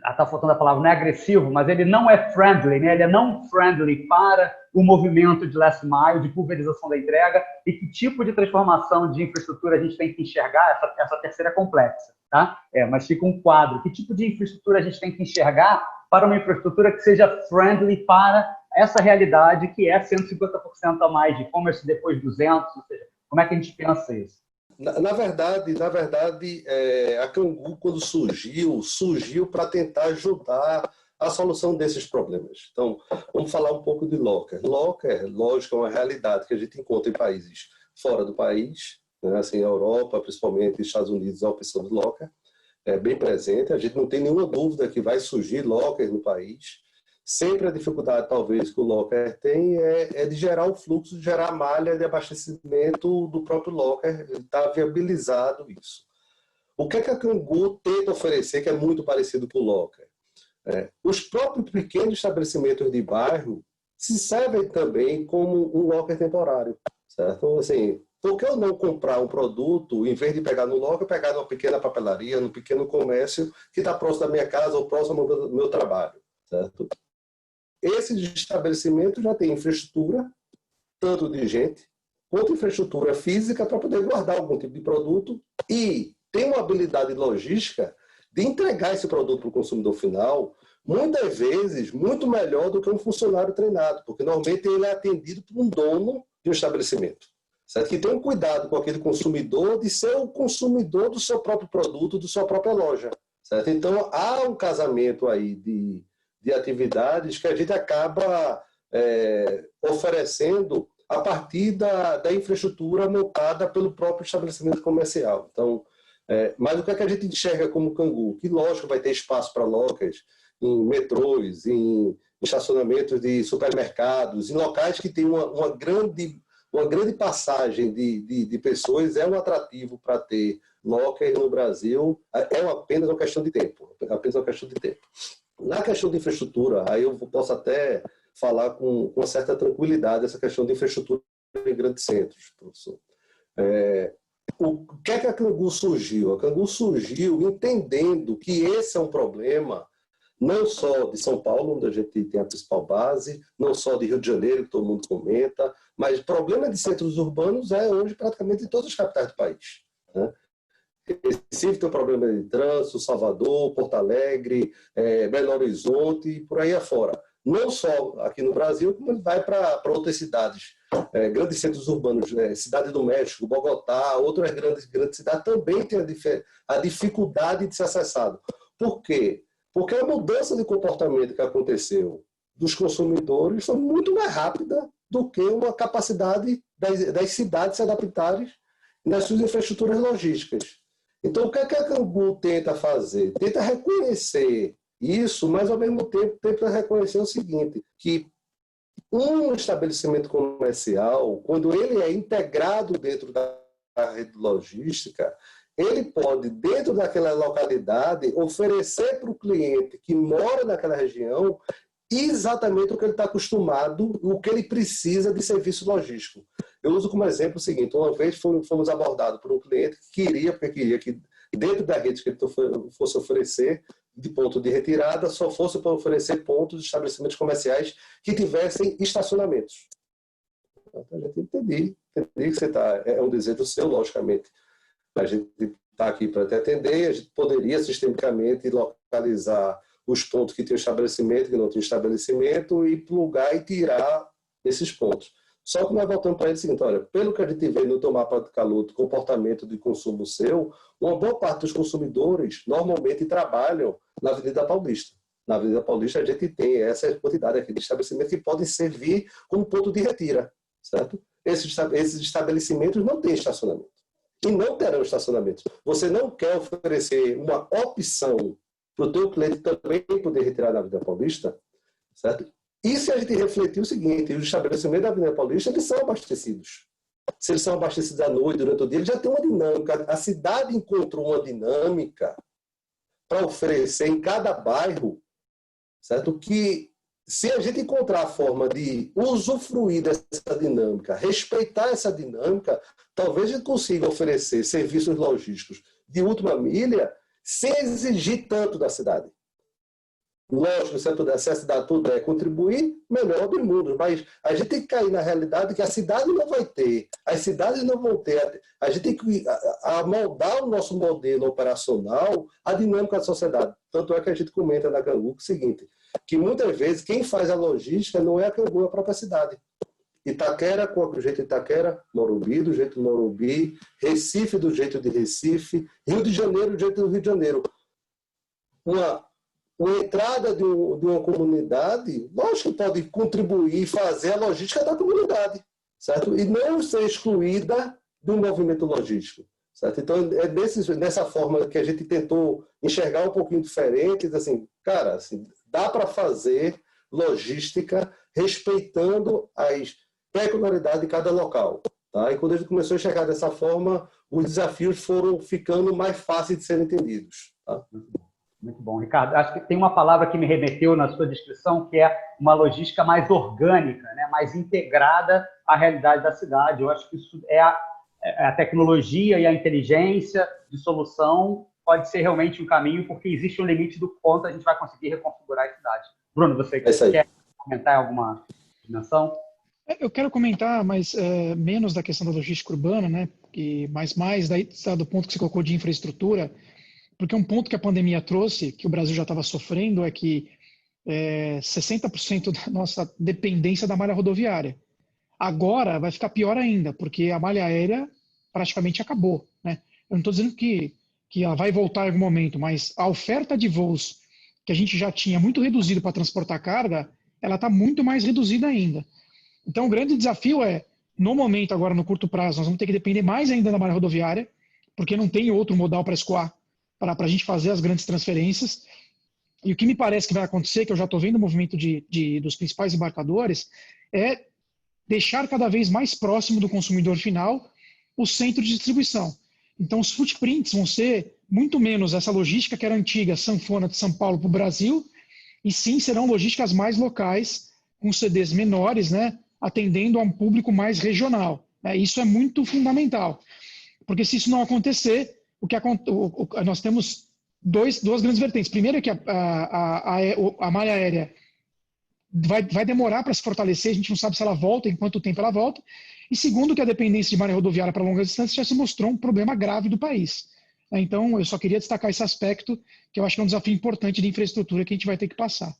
está faltando a palavra, não é agressivo, mas ele não é friendly, né? Ele é não friendly para o movimento de last mile, de pulverização da entrega, e que tipo de transformação de infraestrutura a gente tem que enxergar. Essa terceira é complexa, tá? Mas fica um quadro. Que tipo de infraestrutura a gente tem que enxergar para uma infraestrutura que seja friendly para essa realidade, que é 150% a mais de e-commerce, depois 200%, ou seja, como é que a gente pensa isso? Na verdade, a Cangu, quando surgiu para tentar ajudar a solução desses problemas. Então, vamos falar um pouco de locker. Locker, lógico, é uma realidade que a gente encontra em países fora do país, né? Assim, Europa, principalmente Estados Unidos, a opção de locker é bem presente. A gente não tem nenhuma dúvida que vai surgir locker no país. Sempre a dificuldade, talvez, que o locker tem é de gerar o fluxo, de gerar a malha de abastecimento do próprio locker. Está viabilizado isso. O que a Cangu tenta oferecer, que é muito parecido com o locker? Os próprios pequenos estabelecimentos de bairro se servem também como um locker temporário, certo? Então, assim, por que eu não comprar um produto, em vez de pegar no locker, pegar numa pequena papelaria, num pequeno comércio que está próximo da minha casa ou próximo do meu trabalho, certo? Esses estabelecimentos já têm infraestrutura, tanto de gente, quanto infraestrutura física para poder guardar algum tipo de produto, e tem uma habilidade logística de entregar esse produto para o consumidor final, muitas vezes, muito melhor do que um funcionário treinado, porque normalmente ele é atendido por um dono de um estabelecimento, certo? Que tem um cuidado com aquele consumidor de ser o consumidor do seu próprio produto, da sua própria loja, certo? Então, há um casamento aí de atividades que a gente acaba oferecendo a partir da infraestrutura montada pelo próprio estabelecimento comercial. Então, mas o que é que a gente enxerga como Cangu? Que, lógico, vai ter espaço para lockers em metrôs, em estacionamentos de supermercados, em locais que tem uma grande passagem de pessoas. É um atrativo para ter lockers no Brasil. Apenas uma questão de tempo. Apenas uma questão de tempo. Na questão de infraestrutura, aí eu posso até falar com uma certa tranquilidade essa questão de infraestrutura em grandes centros, professor. O que é que a Cangu surgiu? A Cangu surgiu entendendo que esse é um problema não só de São Paulo, onde a gente tem a principal base, não só de Rio de Janeiro, que todo mundo comenta, mas o problema de centros urbanos é hoje praticamente em todas as capitais do país, né? Recife tem um problema de trânsito, Salvador, Porto Alegre, Belo Horizonte e por aí afora. Não só aqui no Brasil, como ele vai para outras cidades, grandes centros urbanos, Cidade do México, Bogotá, outras grandes cidades também têm a dificuldade de ser acessado. Por quê? Porque a mudança de comportamento que aconteceu dos consumidores foi muito mais rápida do que uma capacidade das cidades se adaptarem nas suas infraestruturas logísticas. Então, o que a Cangu tenta fazer? Tenta reconhecer isso, mas ao mesmo tempo tenta reconhecer o seguinte, que um estabelecimento comercial, quando ele é integrado dentro da rede logística, ele pode, dentro daquela localidade, oferecer para o cliente que mora naquela região exatamente o que ele está acostumado, o que ele precisa de serviço logístico. Eu uso como exemplo o seguinte: uma vez fomos abordados por um cliente que queria que dentro da rede que ele fosse oferecer de ponto de retirada, só fosse para oferecer pontos de estabelecimentos comerciais que tivessem estacionamentos. Então, a gente entendi que você é um desejo seu, logicamente. A gente está aqui para te atender, a gente poderia sistemicamente localizar os pontos que tem estabelecimento, que não tem estabelecimento, e plugar e tirar esses pontos. Só que nós voltamos para ele o seguinte: olha, pelo que a gente vê no teu mapa de calor, do comportamento de consumo seu, uma boa parte dos consumidores normalmente trabalham na Avenida Paulista. Na Avenida Paulista a gente tem essa quantidade aqui de estabelecimentos que podem servir como ponto de retira, certo? Esses estabelecimentos não têm estacionamento. E não terão estacionamento. Você não quer oferecer uma opção para o teu cliente também poder retirar na Avenida Paulista, certo? E se a gente refletir o seguinte: os estabelecimentos da Avenida Paulista, eles são abastecidos. Se eles são abastecidos à noite, durante o dia, eles já têm uma dinâmica. A cidade encontrou uma dinâmica para oferecer em cada bairro, certo? Que se a gente encontrar a forma de usufruir dessa dinâmica, respeitar essa dinâmica, talvez a gente consiga oferecer serviços logísticos de última milha sem exigir tanto da cidade. Lógico, se a cidade puder contribuir, melhor dos mundos, mas a gente tem que cair na realidade que a cidade não vai ter, as cidades não vão ter. A gente tem que amoldar o nosso modelo operacional à dinâmica da sociedade. Tanto é que a gente comenta na Cangu o seguinte, que muitas vezes quem faz a logística não é a Cangu, é a própria cidade. Itaquera, com o jeito de Itaquera, Morumbi do jeito de Morumbi, Recife do jeito de Recife, Rio de Janeiro do jeito do Rio de Janeiro. Uma entrada de uma comunidade, lógico que pode contribuir e fazer a logística da comunidade, certo? E não ser excluída do movimento logístico, certo? Então, é nessa forma que a gente tentou enxergar um pouquinho diferente, assim, cara, assim, dá para fazer logística respeitando as peculiaridades de cada local, tá? E quando a gente começou a enxergar dessa forma, os desafios foram ficando mais fáceis de serem entendidos, tá? Muito bom, Ricardo. Acho que tem uma palavra que me remeteu na sua descrição, que é uma logística mais orgânica, né? Mais integrada à realidade da cidade. Eu acho que isso é a tecnologia e a inteligência de solução pode ser realmente um caminho, porque existe um limite do quanto a gente vai conseguir reconfigurar a cidade. Bruno, você quer comentar alguma dimensão? Eu quero comentar, mas menos da questão da logística urbana, né? Mas mais do ponto que você colocou de infraestrutura. Porque um ponto que a pandemia trouxe, que o Brasil já estava sofrendo, é que 60% da nossa dependência da malha rodoviária. Agora vai ficar pior ainda, porque a malha aérea praticamente acabou, né? Eu não estou dizendo que ela vai voltar em algum momento, mas a oferta de voos que a gente já tinha muito reduzido para transportar carga, ela está muito mais reduzida ainda. Então o grande desafio é, no momento agora, no curto prazo, nós vamos ter que depender mais ainda da malha rodoviária, porque não tem outro modal para escoar, para a gente fazer as grandes transferências. E o que me parece que vai acontecer, que eu já estou vendo o movimento dos principais embarcadores, é deixar cada vez mais próximo do consumidor final o centro de distribuição. Então, os footprints vão ser muito menos essa logística que era antiga, sanfona de São Paulo para o Brasil, e sim serão logísticas mais locais, com CDs menores, né, atendendo a um público mais regional. Isso é muito fundamental, porque se isso não acontecer, nós temos duas grandes vertentes. Primeiro é que a malha aérea vai demorar para se fortalecer, a gente não sabe se ela volta, em quanto tempo ela volta. E segundo, que a dependência de malha rodoviária para longas distâncias já se mostrou um problema grave do país. Então, eu só queria destacar esse aspecto, que eu acho que é um desafio importante de infraestrutura que a gente vai ter que passar.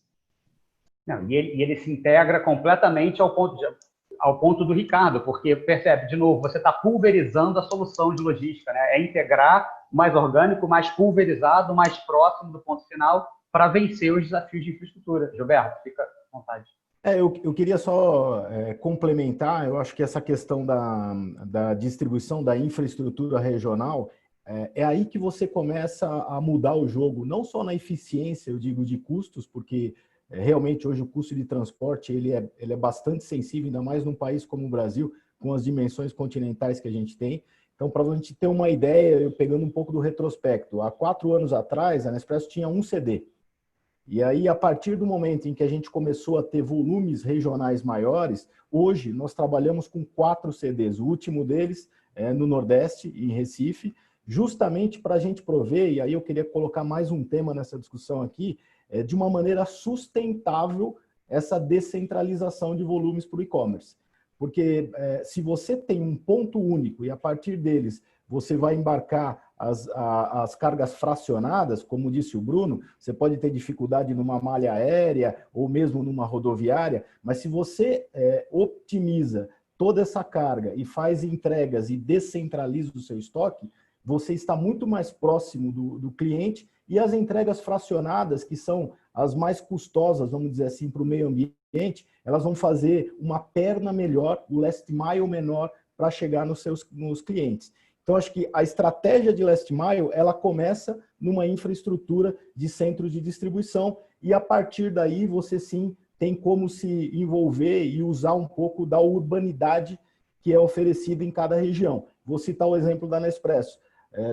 Não, e ele se integra completamente ao ponto do Ricardo, porque, percebe, de novo, você está pulverizando a solução de logística, né? É integrar mais orgânico, mais pulverizado, mais próximo do ponto final para vencer os desafios de infraestrutura. Gilberto, fica à vontade. Eu queria só complementar, eu acho que essa questão da distribuição da infraestrutura regional, é aí que você começa a mudar o jogo, não só na eficiência, eu digo, de custos, porque realmente hoje o custo de transporte ele é bastante sensível, ainda mais num país como o Brasil, com as dimensões continentais que a gente tem. Então, para a gente ter uma ideia, eu pegando um pouco do retrospecto, há 4 anos atrás, a Nespresso tinha um CD. E aí, a partir do momento em que a gente começou a ter volumes regionais maiores, hoje nós trabalhamos com 4 CDs. O último deles é no Nordeste, em Recife, justamente para a gente prover, e aí eu queria colocar mais um tema nessa discussão aqui, de uma maneira sustentável essa descentralização de volumes para o e-commerce. Porque se você tem um ponto único e a partir deles você vai embarcar as cargas fracionadas, como disse o Bruno, você pode ter dificuldade numa malha aérea ou mesmo numa rodoviária, mas se você optimiza toda essa carga e faz entregas e descentraliza o seu estoque, você está muito mais próximo do cliente e as entregas fracionadas, que são as mais custosas, vamos dizer assim, para o meio ambiente, elas vão fazer uma perna melhor, o last mile menor para chegar nos clientes. Então, acho que a estratégia de last mile, ela começa numa infraestrutura de centros de distribuição e, a partir daí, você sim tem como se envolver e usar um pouco da urbanidade que é oferecida em cada região. Vou citar o exemplo da Nespresso.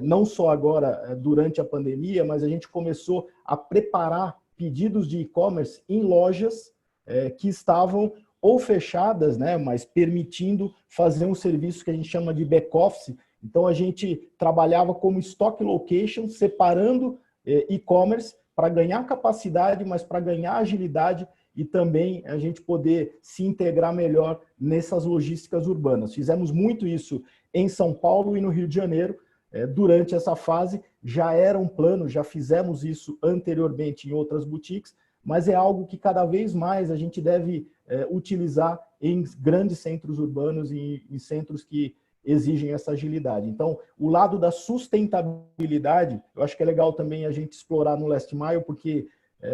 Não só agora, durante a pandemia, mas a gente começou a preparar pedidos de e-commerce em lojas que estavam ou fechadas, né, mas permitindo fazer um serviço que a gente chama de back-office. Então, a gente trabalhava como stock location, separando e-commerce para ganhar capacidade, mas para ganhar agilidade e também a gente poder se integrar melhor nessas logísticas urbanas. Fizemos muito isso em São Paulo e no Rio de Janeiro. Durante essa fase, já era um plano, já fizemos isso anteriormente em outras boutiques, mas é algo que cada vez mais a gente deve utilizar em grandes centros urbanos e em centros que exigem essa agilidade. Então, o lado da sustentabilidade, eu acho que é legal também a gente explorar no Last Mile, porque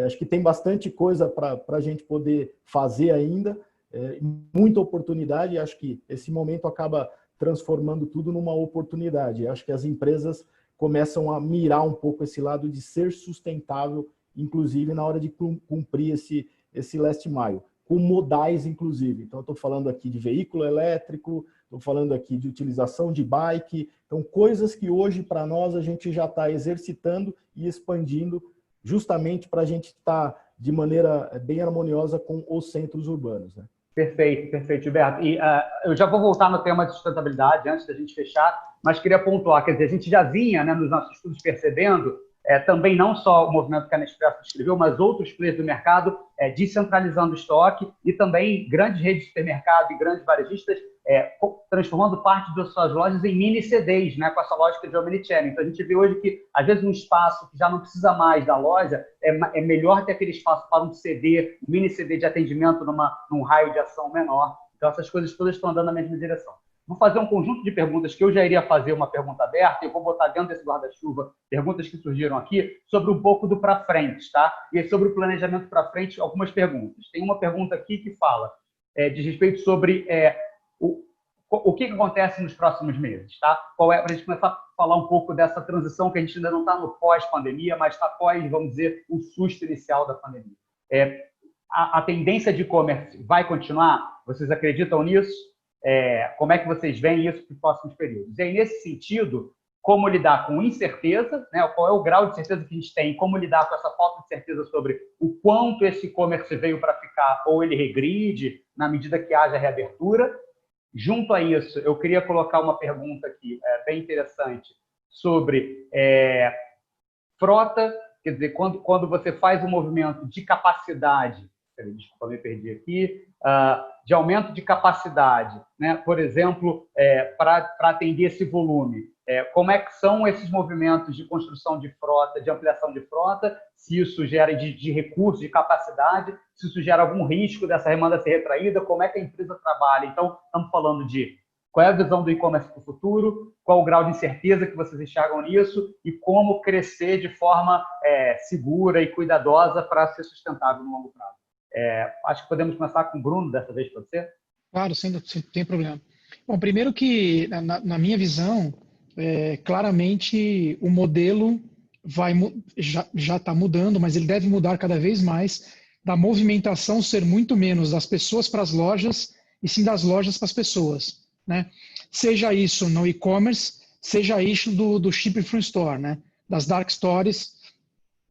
acho que tem bastante coisa para a gente poder fazer ainda, muita oportunidade, e acho que esse momento acaba transformando tudo numa oportunidade. Acho que as empresas começam a mirar um pouco esse lado de ser sustentável, inclusive na hora de cumprir esse last mile, com modais, inclusive. Então, eu estou falando aqui de veículo elétrico, estou falando aqui de utilização de bike, então coisas que hoje para nós a gente já está exercitando e expandindo justamente para a gente estar de maneira bem harmoniosa com os centros urbanos, né? Perfeito, Gilberto. E eu já vou voltar no tema de sustentabilidade antes da gente fechar, mas queria pontuar, quer dizer, a gente já vinha, né, nos nossos estudos percebendo também não só o movimento que a Nespresso descreveu, mas outros players do mercado descentralizando o estoque e também grandes redes de supermercado e grandes varejistas transformando parte das suas lojas em mini CDs, né, com essa lógica de omnichannel. Então, a gente vê hoje que, às vezes, um espaço que já não precisa mais da loja, é melhor ter aquele espaço para um CD, um mini CD de atendimento num raio de ação menor. Então, essas coisas todas estão andando na mesma direção. Vou fazer um conjunto de perguntas que eu já iria fazer uma pergunta aberta e eu vou botar dentro desse guarda-chuva perguntas que surgiram aqui sobre um pouco do para frente, tá? E sobre o planejamento para frente, algumas perguntas. Tem uma pergunta aqui que fala diz respeito sobre o que acontece nos próximos meses, tá? Para a gente começar a falar um pouco dessa transição que a gente ainda não está no pós-pandemia, mas está pós, vamos dizer, o susto inicial da pandemia. A tendência de e-commerce vai continuar? Vocês acreditam nisso? Como é que vocês veem isso para os próximos períodos? E aí, nesse sentido, como lidar com incerteza, né? Qual é o grau de certeza que a gente tem, como lidar com essa falta de certeza sobre o quanto esse e-commerce veio para ficar ou ele regride na medida que haja reabertura. Junto a isso, eu queria colocar uma pergunta aqui bem interessante sobre frota, quer dizer, quando você faz um movimento de capacidade, desculpa, me perdi aqui, de aumento de capacidade, né? Por exemplo, para atender esse volume. Como é que são esses movimentos de construção de frota, de ampliação de frota, se isso gera de recursos, de capacidade, se isso gera algum risco dessa demanda ser retraída, como é que a empresa trabalha. Então, estamos falando de qual é a visão do e-commerce para o futuro, qual o grau de incerteza que vocês enxergam nisso e como crescer de forma segura e cuidadosa para ser sustentável no longo prazo. Acho que podemos começar com o Bruno dessa vez, pode ser? Claro, sem tem problema. Bom, primeiro que, na minha visão, claramente o modelo já está mudando, mas ele deve mudar cada vez mais, da movimentação ser muito menos das pessoas para as lojas e sim das lojas para as pessoas, né? Seja isso no e-commerce, seja isso do ship from store, né? Das dark stores,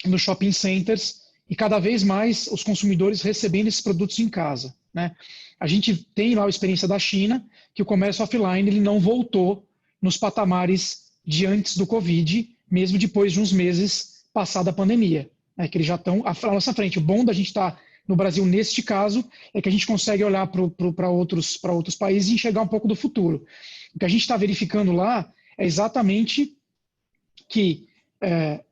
nos shopping centers, e cada vez mais os consumidores recebendo esses produtos em casa, né? A gente tem lá a experiência da China, que o comércio offline ele não voltou nos patamares de antes do Covid, mesmo depois de uns meses passada a pandemia, né? Que eles já estão à nossa frente. O bom da gente estar no Brasil, neste caso, é que a gente consegue olhar para outros países e enxergar um pouco do futuro. O que a gente está verificando lá é exatamente que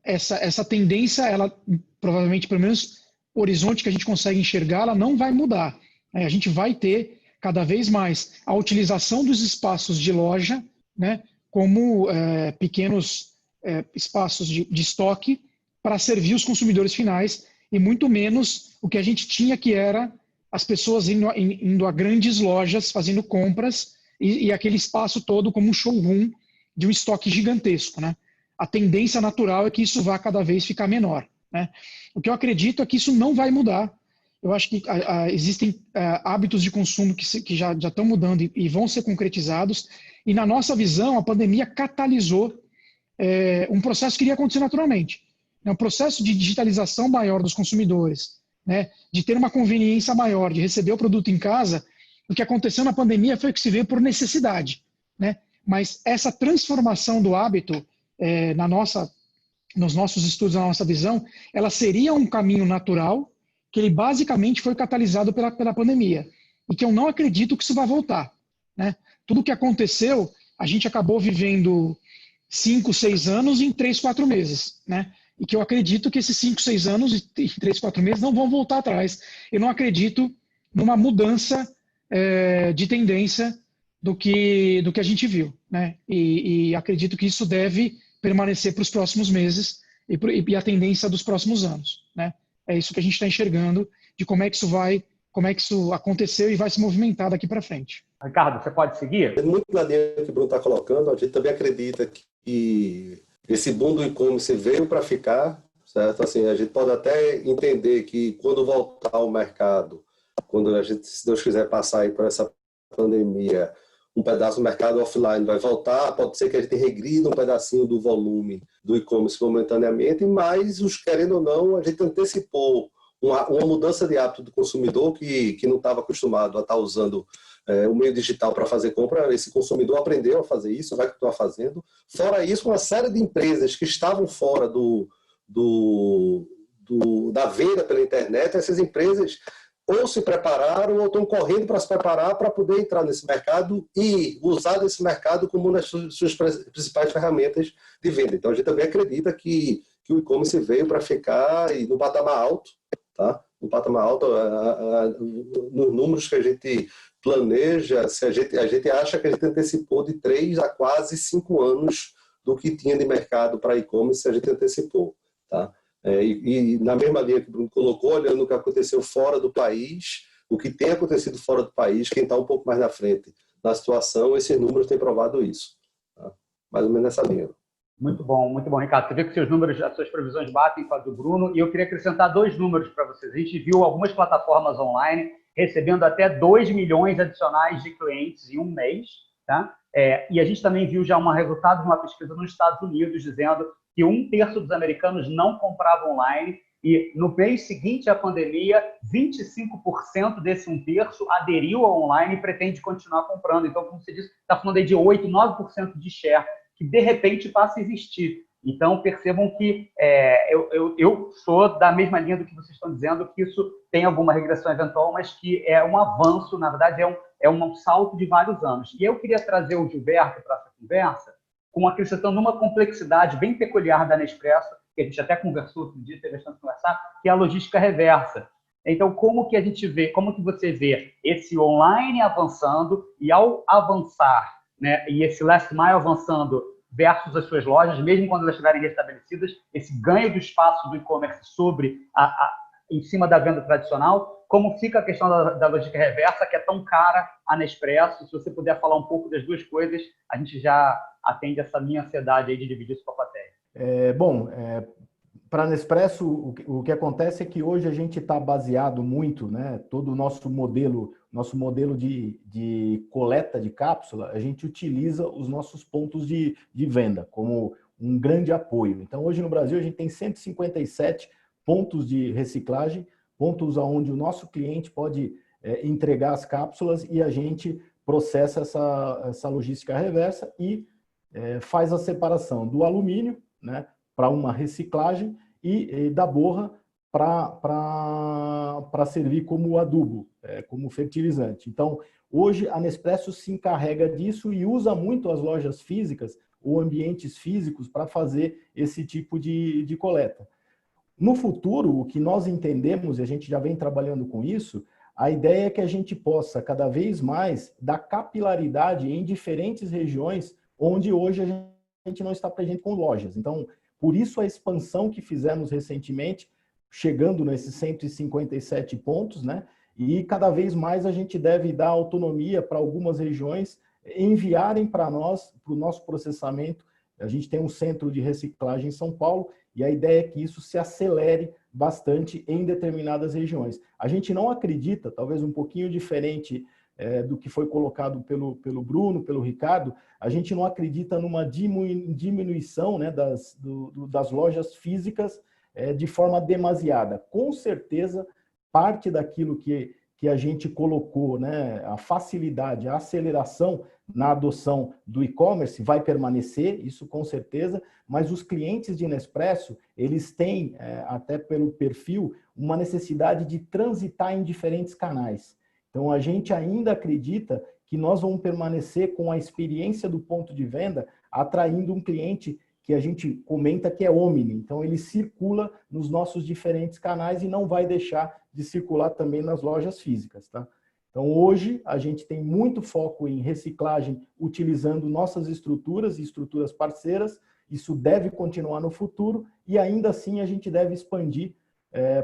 essa tendência, ela provavelmente, pelo menos o horizonte que a gente consegue enxergar, ela não vai mudar. A gente vai ter cada vez mais a utilização dos espaços de loja, né, como pequenos espaços de estoque para servir os consumidores finais e muito menos o que a gente tinha, que era as pessoas indo a grandes lojas fazendo compras e aquele espaço todo como um showroom de um estoque gigantesco, né? A tendência natural é que isso vá cada vez ficar menor, né? O que eu acredito é que isso não vai mudar. Eu acho que existem hábitos de consumo que já estão mudando e vão ser concretizados. E na nossa visão, a pandemia catalisou um processo que iria acontecer naturalmente. É um processo de digitalização maior dos consumidores, né? De ter uma conveniência maior, de receber o produto em casa. O que aconteceu na pandemia foi que se veio por necessidade, né? Mas essa transformação do hábito, nos nossos estudos, na nossa visão, ela seria um caminho natural, que ele basicamente foi catalisado pela pandemia. E que eu não acredito que isso vai voltar, né? Tudo o que aconteceu, a gente acabou vivendo 5, 6 anos em 3, 4 meses, né? E que eu acredito que esses 5, 6 anos e 3, 4 meses não vão voltar atrás. Eu não acredito numa mudança de tendência do que a gente viu, né? E acredito que isso deve permanecer para os próximos meses e a tendência dos próximos anos, né? É isso que a gente está enxergando de como é que isso aconteceu e vai se movimentar daqui para frente. Ricardo, você pode seguir? Muito na linha que o Bruno está colocando, a gente também acredita que esse boom do e-commerce veio para ficar, certo? Assim, a gente pode até entender que quando voltar ao mercado, quando a gente, se Deus quiser, passar aí por essa pandemia, um pedaço do mercado offline vai voltar, pode ser que a gente regrida um pedacinho do volume do e-commerce momentaneamente, mas, querendo ou não, a gente antecipou uma mudança de hábito do consumidor que não estava acostumado a estar usando o meio digital para fazer compra. Esse consumidor aprendeu a fazer isso, vai continuar fazendo. Fora isso, uma série de empresas que estavam fora da venda pela internet, essas empresas ou se prepararam ou estão correndo para se preparar para poder entrar nesse mercado e usar desse mercado como uma das suas principais ferramentas de venda. Então, a gente também acredita que o e-commerce veio para ficar e no patamar alto, tá? No patamar alto, nos números que a gente planeja, a gente acha que a gente antecipou de 3 a quase 5 anos do que tinha de mercado para e-commerce, a gente antecipou, tá? E na mesma linha que o Bruno colocou, olhando o que aconteceu fora do país, o que tem acontecido fora do país, quem está um pouco mais na frente na situação, esses números têm provado isso, tá? Mais ou menos nessa linha. Muito bom, Ricardo. Você vê que seus números, as suas previsões batem com a do Bruno, e eu queria acrescentar 2 números para vocês. A gente viu algumas plataformas online recebendo até 2 milhões adicionais de clientes em um mês, tá? E a gente também viu já resultado de uma pesquisa nos Estados Unidos dizendo que 1/3 dos americanos não compravam online, e no mês seguinte à pandemia, 25% desse 1/3 aderiu ao online e pretende continuar comprando. Então, como você disse, está falando aí de 8, 9% de share, que de repente passa a existir. Então, percebam que eu sou da mesma linha do que vocês estão dizendo, que isso tem alguma regressão eventual, mas que é um avanço, na verdade, é um salto de vários anos. E eu queria trazer o Gilberto para essa conversa, acrescentando uma complexidade bem peculiar da Nespresso, que a gente até conversou outro dia, teve bastante conversar, que é a logística reversa. Então, como que você vê esse online avançando e ao avançar, né, e esse last mile avançando versus as suas lojas, mesmo quando elas estiverem restabelecidas, esse ganho do espaço do e-commerce em cima da venda tradicional, como fica a questão da logística reversa, que é tão cara a Nespresso? Se você puder falar um pouco das duas coisas, a gente já atende essa minha ansiedade aí de dividir isso com a plateia. Para a Nespresso, o que acontece é que hoje a gente está baseado muito, né? Todo o nosso modelo de coleta de cápsula, a gente utiliza os nossos pontos de venda como um grande apoio. Então, hoje no Brasil, a gente tem 157 pontos de reciclagem, pontos onde o nosso cliente pode entregar as cápsulas e a gente processa essa logística reversa e faz a separação do alumínio, né, para uma reciclagem e da borra para servir como adubo, como fertilizante. Então, hoje a Nespresso se encarrega disso e usa muito as lojas físicas ou ambientes físicos para fazer esse tipo de coleta. No futuro, o que nós entendemos, e a gente já vem trabalhando com isso, a ideia é que a gente possa cada vez mais dar capilaridade em diferentes regiões onde hoje a gente não está presente com lojas. Então, por isso a expansão que fizemos recentemente, chegando nesses 157 pontos, né? E cada vez mais a gente deve dar autonomia para algumas regiões enviarem para nós, para o nosso processamento. A gente tem um centro de reciclagem em São Paulo e a ideia é que isso se acelere bastante em determinadas regiões. A gente não acredita, talvez um pouquinho diferente do que foi colocado pelo Bruno, pelo Ricardo, a gente não acredita numa diminuição, né, das lojas físicas de forma demasiada. Com certeza, parte daquilo que a gente colocou, né, a facilidade, a aceleração na adoção do e-commerce vai permanecer, isso com certeza, mas os clientes de Nespresso, eles têm, até pelo perfil, uma necessidade de transitar em diferentes canais. Então, a gente ainda acredita que nós vamos permanecer com a experiência do ponto de venda, atraindo um cliente que a gente comenta que é omni. Então, ele circula nos nossos diferentes canais e não vai deixar de circular também nas lojas físicas, tá? Então, hoje, a gente tem muito foco em reciclagem, utilizando nossas estruturas e estruturas parceiras. Isso deve continuar no futuro e, ainda assim, a gente deve expandir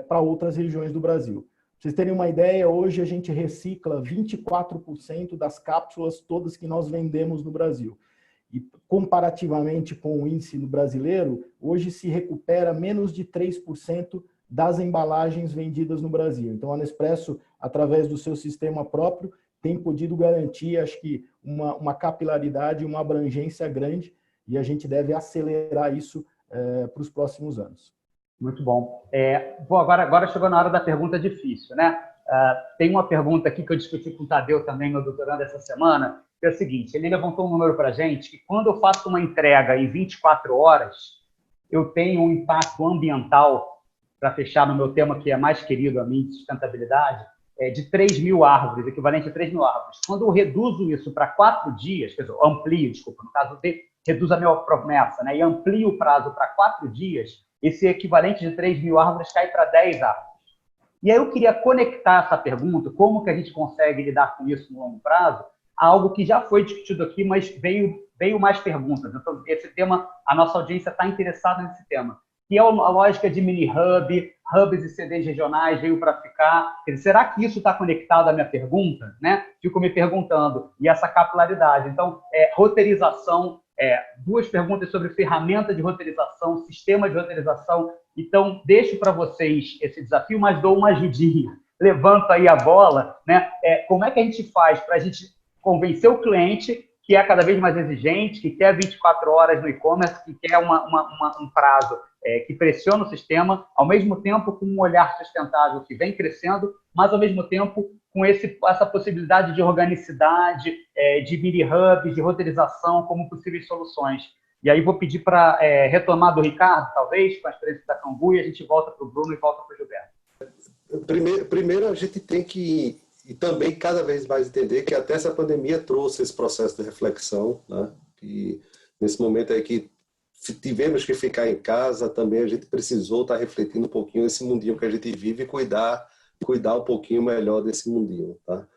para outras regiões do Brasil. Pra vocês terem uma ideia, hoje a gente recicla 24% das cápsulas todas que nós vendemos no Brasil. E comparativamente com o índice brasileiro, hoje se recupera menos de 3% das embalagens vendidas no Brasil. Então, a Nespresso, através do seu sistema próprio, tem podido garantir, acho que, uma capilaridade, uma abrangência grande, e a gente deve acelerar isso para os próximos anos. Muito bom. Agora chegou na hora da pergunta difícil, né? Tem uma pergunta aqui que eu discuti com o Tadeu também, meu doutorando, essa semana, que é o seguinte: ele levantou um número para a gente, que quando eu faço uma entrega em 24 horas, eu tenho um impacto ambiental, para fechar no meu tema que é mais querido a mim, de sustentabilidade, de 3.000 árvores, equivalente a 3.000 árvores. Quando eu reduzo isso para 4 dias, quer dizer, amplio, desculpa, no caso, reduzo a minha promessa, né, e amplio o prazo para 4 dias, esse equivalente de 3.000 árvores cai para 10 árvores. E aí eu queria conectar essa pergunta, como que a gente consegue lidar com isso no longo prazo, a algo que já foi discutido aqui, mas veio mais perguntas. Então, esse tema, a nossa audiência está interessada nesse tema, que é a lógica de mini-hub, hubs e CDs regionais, veio para ficar. Quer dizer, será que isso está conectado à minha pergunta? Né? Fico me perguntando. E essa capilaridade. Então, roteirização, duas perguntas sobre ferramenta de roteirização, sistema de roteirização. Então, deixo para vocês esse desafio, mas dou uma ajudinha. Levanto aí a bola, né? Como é que a gente faz para a gente convencer o cliente que é cada vez mais exigente, que quer 24 horas no e-commerce, que quer um prazo que pressiona o sistema, ao mesmo tempo com um olhar sustentável que vem crescendo, mas ao mesmo tempo com essa possibilidade de organicidade, de mini-hubs, de roteirização como possíveis soluções. E aí vou pedir para retomar do Ricardo, talvez, com a experiência da Cangu, e a gente volta para o Bruno e volta para o Gilberto. Primeiro, a gente tem que e também cada vez mais entender que até essa pandemia trouxe esse processo de reflexão, né? E nesse momento aí que tivemos que ficar em casa, também a gente precisou estar refletindo um pouquinho esse mundinho que a gente vive e cuidar um pouquinho melhor desse mundinho, tá?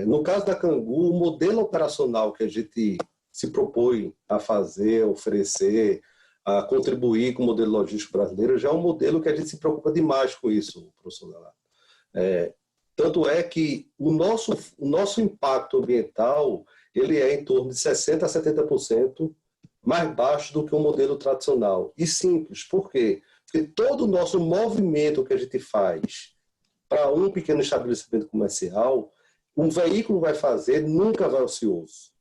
No caso da Cangu, o modelo operacional que a gente se propõe a fazer, a oferecer, a contribuir com o modelo logístico brasileiro, já é um modelo que a gente se preocupa demais com isso, professor Galato. Tanto é que o nosso impacto ambiental ele é em torno de 60% a 70% mais baixo do que um modelo tradicional. E simples. Por quê? Porque todo o nosso movimento que a gente faz para um pequeno estabelecimento comercial, um veículo vai fazer nunca vai ocioso.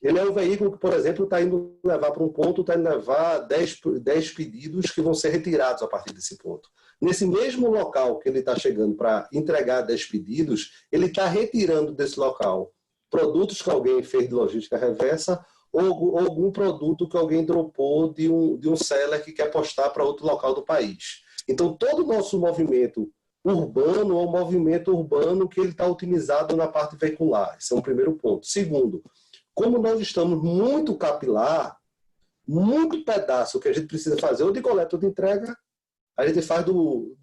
Ele é um veículo que, por exemplo, está indo levar para um ponto, está indo levar 10 pedidos que vão ser retirados a partir desse ponto. Nesse mesmo local que ele está chegando para entregar 10 pedidos, ele está retirando desse local produtos que alguém fez de logística reversa ou algum produto que alguém dropou de um seller que quer postar para outro local do país. Então, todo o nosso movimento urbano é um movimento urbano que ele está otimizado na parte veicular. Esse é um primeiro ponto. Segundo, como nós estamos muito capilar, muito pedaço que a gente precisa fazer, ou de coleta ou de entrega, a gente faz do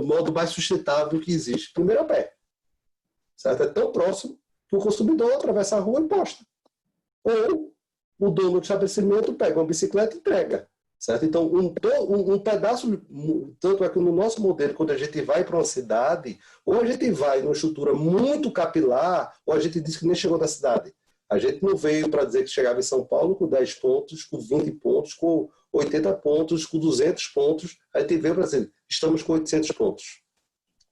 modo mais sustentável que existe. Primeiro a pé. Certo? É tão próximo que o consumidor atravessa a rua e posta. Ou o dono do estabelecimento pega uma bicicleta e entrega. Certo? Então, um pedaço, tanto é que no nosso modelo, quando a gente vai para uma cidade, ou a gente vai numa estrutura muito capilar, ou a gente diz que nem chegou na cidade. A gente não veio para dizer que chegava em São Paulo com 10 pontos, com 20 pontos, com 80 pontos, com 200 pontos. A gente veio para dizer, estamos com 800 pontos.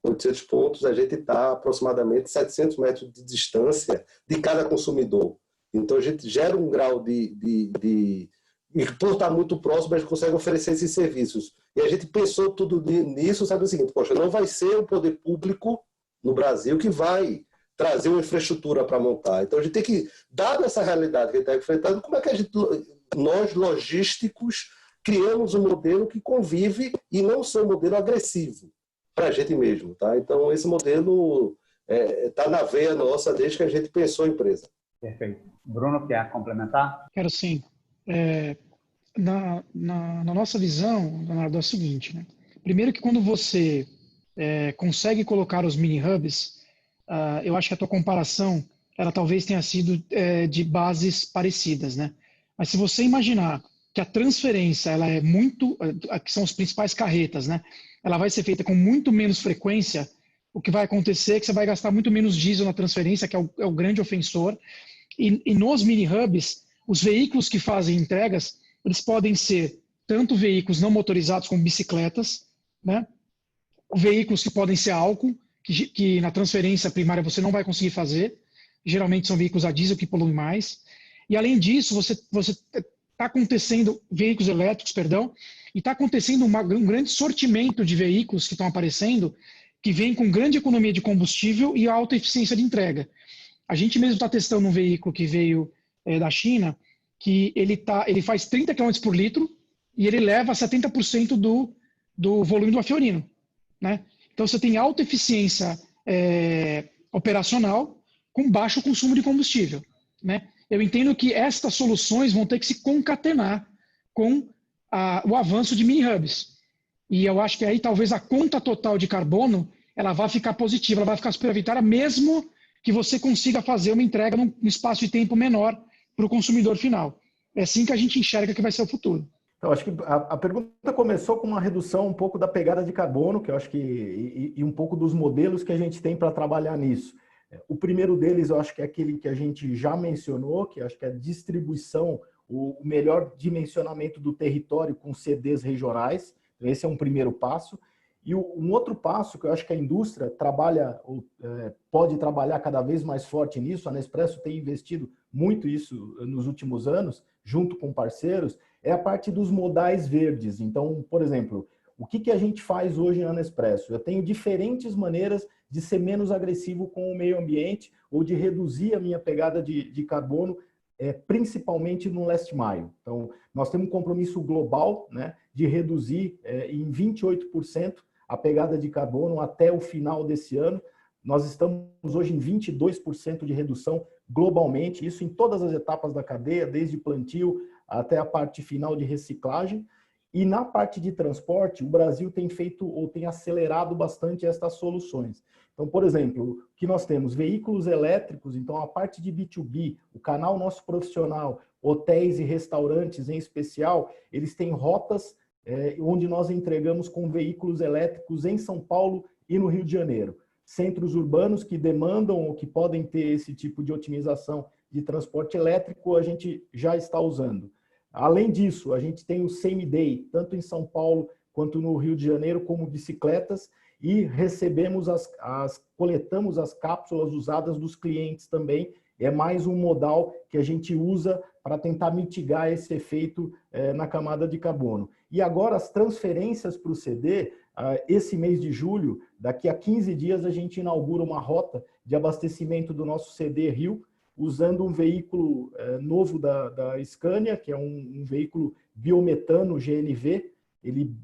800 pontos, a gente está aproximadamente 700 metros de distância de cada consumidor. Então, a gente gera um grau e por estar muito próximo, a gente consegue oferecer esses serviços. E a gente pensou tudo nisso, sabe o seguinte, poxa, não vai ser o poder público no Brasil que vai trazer uma infraestrutura para montar. Então, a gente tem que, dada essa realidade que a gente está enfrentando, como é que nós, logísticos, criamos um modelo que convive e não só um modelo agressivo para a gente mesmo, tá? Então, esse modelo está na veia nossa desde que a gente pensou a empresa. Perfeito. Bruno, quer complementar? Quero sim. Na nossa visão, Leonardo, é o seguinte, né? Primeiro que quando você consegue colocar os mini-hubs, eu acho que a tua comparação, ela talvez tenha sido de bases parecidas, né? Mas se você imaginar que a transferência, ela é muito, que são as principais carretas, né? Ela vai ser feita com muito menos frequência, o que vai acontecer é que você vai gastar muito menos diesel na transferência, que é o grande ofensor. E nos mini-hubs, os veículos que fazem entregas, eles podem ser tanto veículos não motorizados como bicicletas, né? Veículos que podem ser álcool, que na transferência primária você não vai conseguir fazer. Geralmente são veículos a diesel que poluem mais. E além disso, você está acontecendo, veículos elétricos, perdão, e está acontecendo um grande sortimento de veículos que estão aparecendo, que vêm com grande economia de combustível e alta eficiência de entrega. A gente mesmo está testando um veículo que veio da China, que ele faz 30 km por litro e ele leva 70% do volume do Fiorino, né? Então você tem alta eficiência operacional com baixo consumo de combustível, né? Eu entendo que estas soluções vão ter que se concatenar com o avanço de mini-hubs. E eu acho que aí talvez a conta total de carbono ela vai ficar positiva, ela vai ficar superavitária, mesmo que você consiga fazer uma entrega num espaço de tempo menor para o consumidor final. É assim que a gente enxerga que vai ser o futuro. Então, acho que a pergunta começou com uma redução um pouco da pegada de carbono, que eu acho que e um pouco dos modelos que a gente tem para trabalhar nisso. O primeiro deles, eu acho que é aquele que a gente já mencionou, que eu acho que é a distribuição, o melhor dimensionamento do território com CDs regionais. Então, esse é um primeiro passo. E um outro passo que eu acho que a indústria trabalha, pode trabalhar cada vez mais forte nisso, a Nespresso tem investido muito isso nos últimos anos, junto com parceiros, é a parte dos modais verdes. Então, por exemplo, o que a gente faz hoje na Nespresso? Eu tenho diferentes maneiras de ser menos agressivo com o meio ambiente ou de reduzir a minha pegada de carbono principalmente no last mile. Então, nós temos um compromisso global, né, de reduzir em 28% a pegada de carbono até o final desse ano. Nós estamos hoje em 22% de redução globalmente, isso em todas as etapas da cadeia, desde plantio até a parte final de reciclagem. E na parte de transporte, o Brasil tem feito ou tem acelerado bastante estas soluções. Então, por exemplo, o que nós temos? Veículos elétricos, então a parte de B2B, o canal nosso profissional, hotéis e restaurantes em especial, eles têm rotas onde nós entregamos com veículos elétricos em São Paulo e no Rio de Janeiro. Centros urbanos que demandam ou que podem ter esse tipo de otimização de transporte elétrico, a gente já está usando. Além disso, a gente tem o Same Day, tanto em São Paulo quanto no Rio de Janeiro, como bicicletas, e recebemos coletamos as cápsulas usadas dos clientes também. É mais um modal que a gente usa para tentar mitigar esse efeito na camada de carbono. E agora as transferências para o CD, esse mês de julho, daqui a 15 dias a gente inaugura uma rota de abastecimento do nosso CD Rio, usando um veículo novo da Scania, que é um veículo biometano GNV. Ele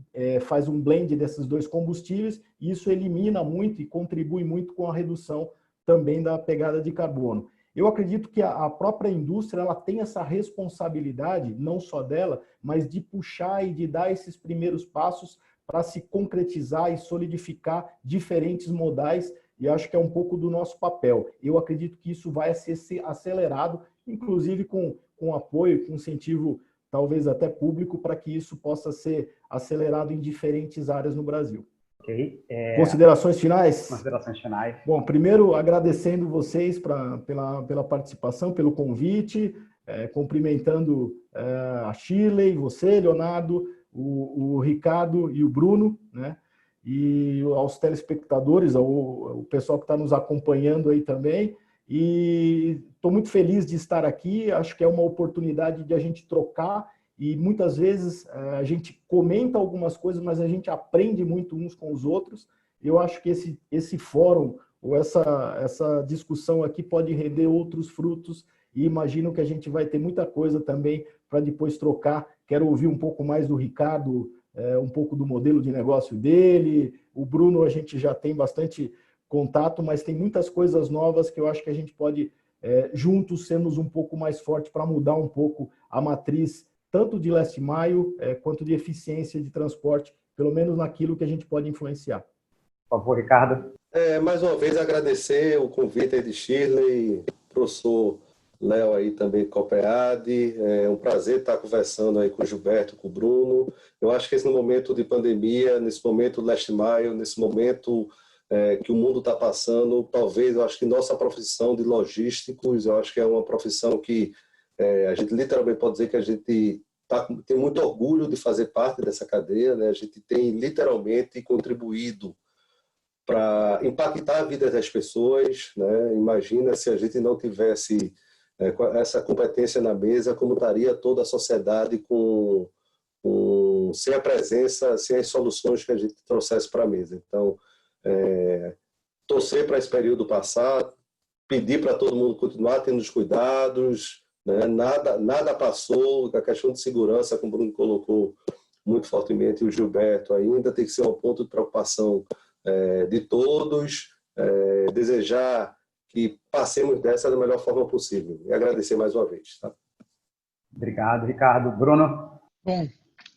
faz um blend desses dois combustíveis, e isso elimina muito e contribui muito com a redução também da pegada de carbono. Eu acredito que a própria indústria ela tem essa responsabilidade, não só dela, mas de puxar e de dar esses primeiros passos para se concretizar e solidificar diferentes modais, e acho que é um pouco do nosso papel. Eu acredito que isso vai ser acelerado, inclusive com apoio, com incentivo talvez até público, para que isso possa ser acelerado em diferentes áreas no Brasil. Ok. Considerações finais? Considerações finais. Bom, primeiro agradecendo vocês pela participação, pelo convite, cumprimentando a Shirley, você, Leonardo, o Ricardo e o Bruno, né? E aos telespectadores, ao pessoal que está nos acompanhando aí também. E estou muito feliz de estar aqui, acho que é uma oportunidade de a gente trocar, e muitas vezes a gente comenta algumas coisas, mas a gente aprende muito uns com os outros. Eu acho que esse fórum, ou essa discussão aqui pode render outros frutos, e imagino que a gente vai ter muita coisa também para depois trocar. Quero ouvir um pouco mais do Ricardo, um pouco do modelo de negócio dele. O Bruno a gente já tem bastante contato, mas tem muitas coisas novas que eu acho que a gente pode, juntos, sermos um pouco mais fortes para mudar um pouco a matriz, tanto de last mile quanto de eficiência de transporte, pelo menos naquilo que a gente pode influenciar. Por favor, Ricardo. Mais uma vez agradecer o convite aí de Shirley, professor Léo aí também de Copead. É um prazer estar conversando aí com o Gilberto, com o Bruno. Eu acho que esse momento de pandemia, nesse momento last mile, nesse momento que o mundo está passando, talvez, eu acho que nossa profissão de logísticos, eu acho que é uma profissão que a gente literalmente pode dizer que a gente tem muito orgulho de fazer parte dessa cadeia, né? A gente tem literalmente contribuído para impactar a vida das pessoas, né? Imagina se a gente não tivesse essa competência na mesa, como estaria toda a sociedade sem a presença, sem as soluções que a gente trouxesse para a mesa. Então, torcer para esse período passar, pedir para todo mundo continuar tendo os cuidados, né? Nada passou, a questão de segurança, como o Bruno colocou muito fortemente, e o Gilberto ainda tem que ser um ponto de preocupação de todos, desejar que passemos dessa da melhor forma possível. E agradecer mais uma vez. Tá? Obrigado, Ricardo. Bruno? Bom,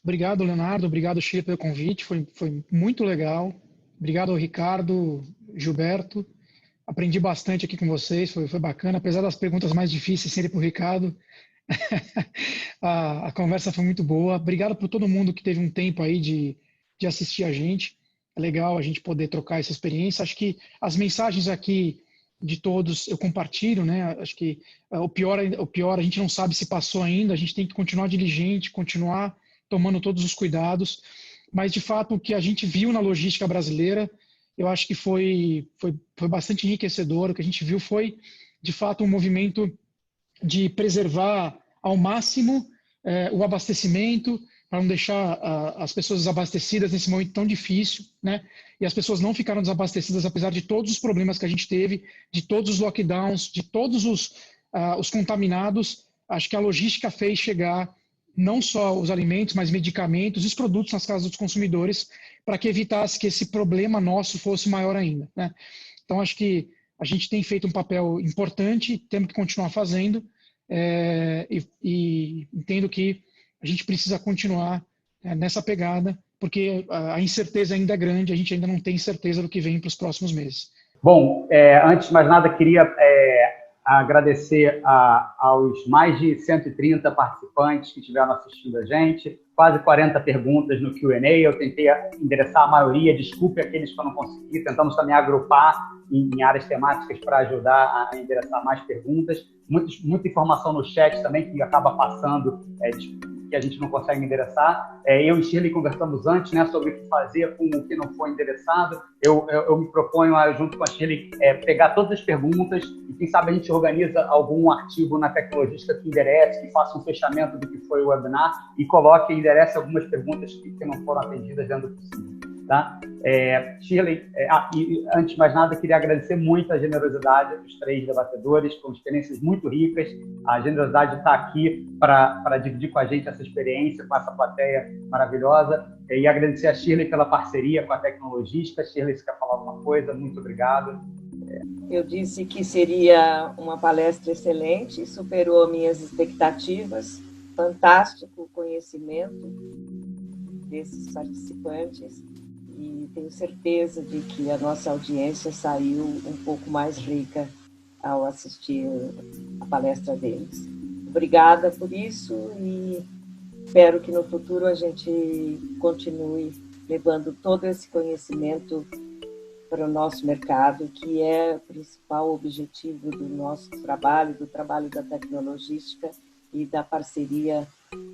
obrigado, Leonardo. Obrigado, Shirley, pelo convite. Foi muito legal. Obrigado ao Ricardo, Gilberto. Aprendi bastante aqui com vocês. Foi bacana. Apesar das perguntas mais difíceis serem para o Ricardo, a conversa foi muito boa. Obrigado por todo mundo que teve um tempo aí de assistir a gente. É legal a gente poder trocar essa experiência. Acho que as mensagens aqui de todos eu compartilho, né? Acho que o pior a gente não sabe se passou ainda. A gente tem que continuar diligente, continuar tomando todos os cuidados. Mas, de fato, o que a gente viu na logística brasileira, eu acho que foi bastante enriquecedor. O que a gente viu foi, de fato, um movimento de preservar ao máximo o abastecimento, para não deixar as pessoas desabastecidas nesse momento tão difícil, né? E as pessoas não ficaram desabastecidas, apesar de todos os problemas que a gente teve, de todos os lockdowns, de todos os contaminados. acho que a logística fez chegar não só os alimentos, mas medicamentos e os produtos nas casas dos consumidores, para que evitasse que esse problema nosso fosse maior ainda, né? Então, acho que a gente tem feito um papel importante, temos que continuar fazendo, e entendo que a gente precisa continuar nessa pegada, porque a incerteza ainda é grande, a gente ainda não tem certeza do que vem para os próximos meses. Bom, antes de mais nada, queria agradecer aos mais de 130 participantes que estiveram assistindo a gente, quase 40 perguntas no Q&A, eu tentei endereçar a maioria, desculpe aqueles que eu não consegui, tentamos também agrupar em áreas temáticas para ajudar a endereçar mais perguntas, muita informação no chat também que acaba passando, que a gente não consegue endereçar. Eu e Shirley conversamos antes, né, sobre o que fazer com o que não foi endereçado. Eu me proponho, junto com a Shirley, pegar todas as perguntas e, quem sabe, a gente organiza algum artigo na Tecnologística que enderece, que faça um fechamento do que foi o webinar e coloque e enderece algumas perguntas que não foram atendidas dentro do possível. Tá? Shirley, e antes de mais nada, queria agradecer muito a generosidade dos 3 debatedores, com experiências muito ricas. A generosidade está aqui para dividir com a gente essa experiência, com essa plateia maravilhosa. E agradecer a Shirley pela parceria com a Tecnologística. Shirley, você quer falar alguma coisa? Muito obrigado. Eu disse que seria uma palestra excelente, superou minhas expectativas. Fantástico o conhecimento desses participantes. E tenho certeza de que a nossa audiência saiu um pouco mais rica ao assistir a palestra deles. Obrigada por isso e espero que no futuro a gente continue levando todo esse conhecimento para o nosso mercado, que é o principal objetivo do nosso trabalho, do trabalho da Tecnologística e da parceria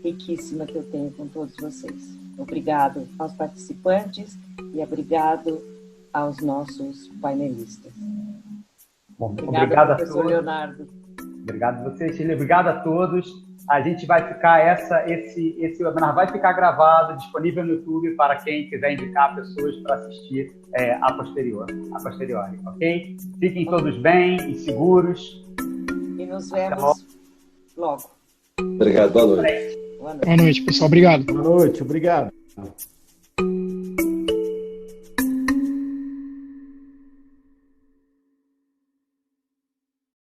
riquíssima que eu tenho com todos vocês. Obrigado aos participantes e obrigado aos nossos painelistas. Bom, obrigado professor Leonardo. Obrigado a você, Shirley. Obrigado a todos. A gente vai ficar, esse webinar vai ficar gravado, disponível no YouTube para quem quiser indicar pessoas para assistir a posteriori, ok? Fiquem todos bem e seguros. E nos vemos logo. Obrigado, boa noite. Boa noite, pessoal. Obrigado. Boa noite, obrigado.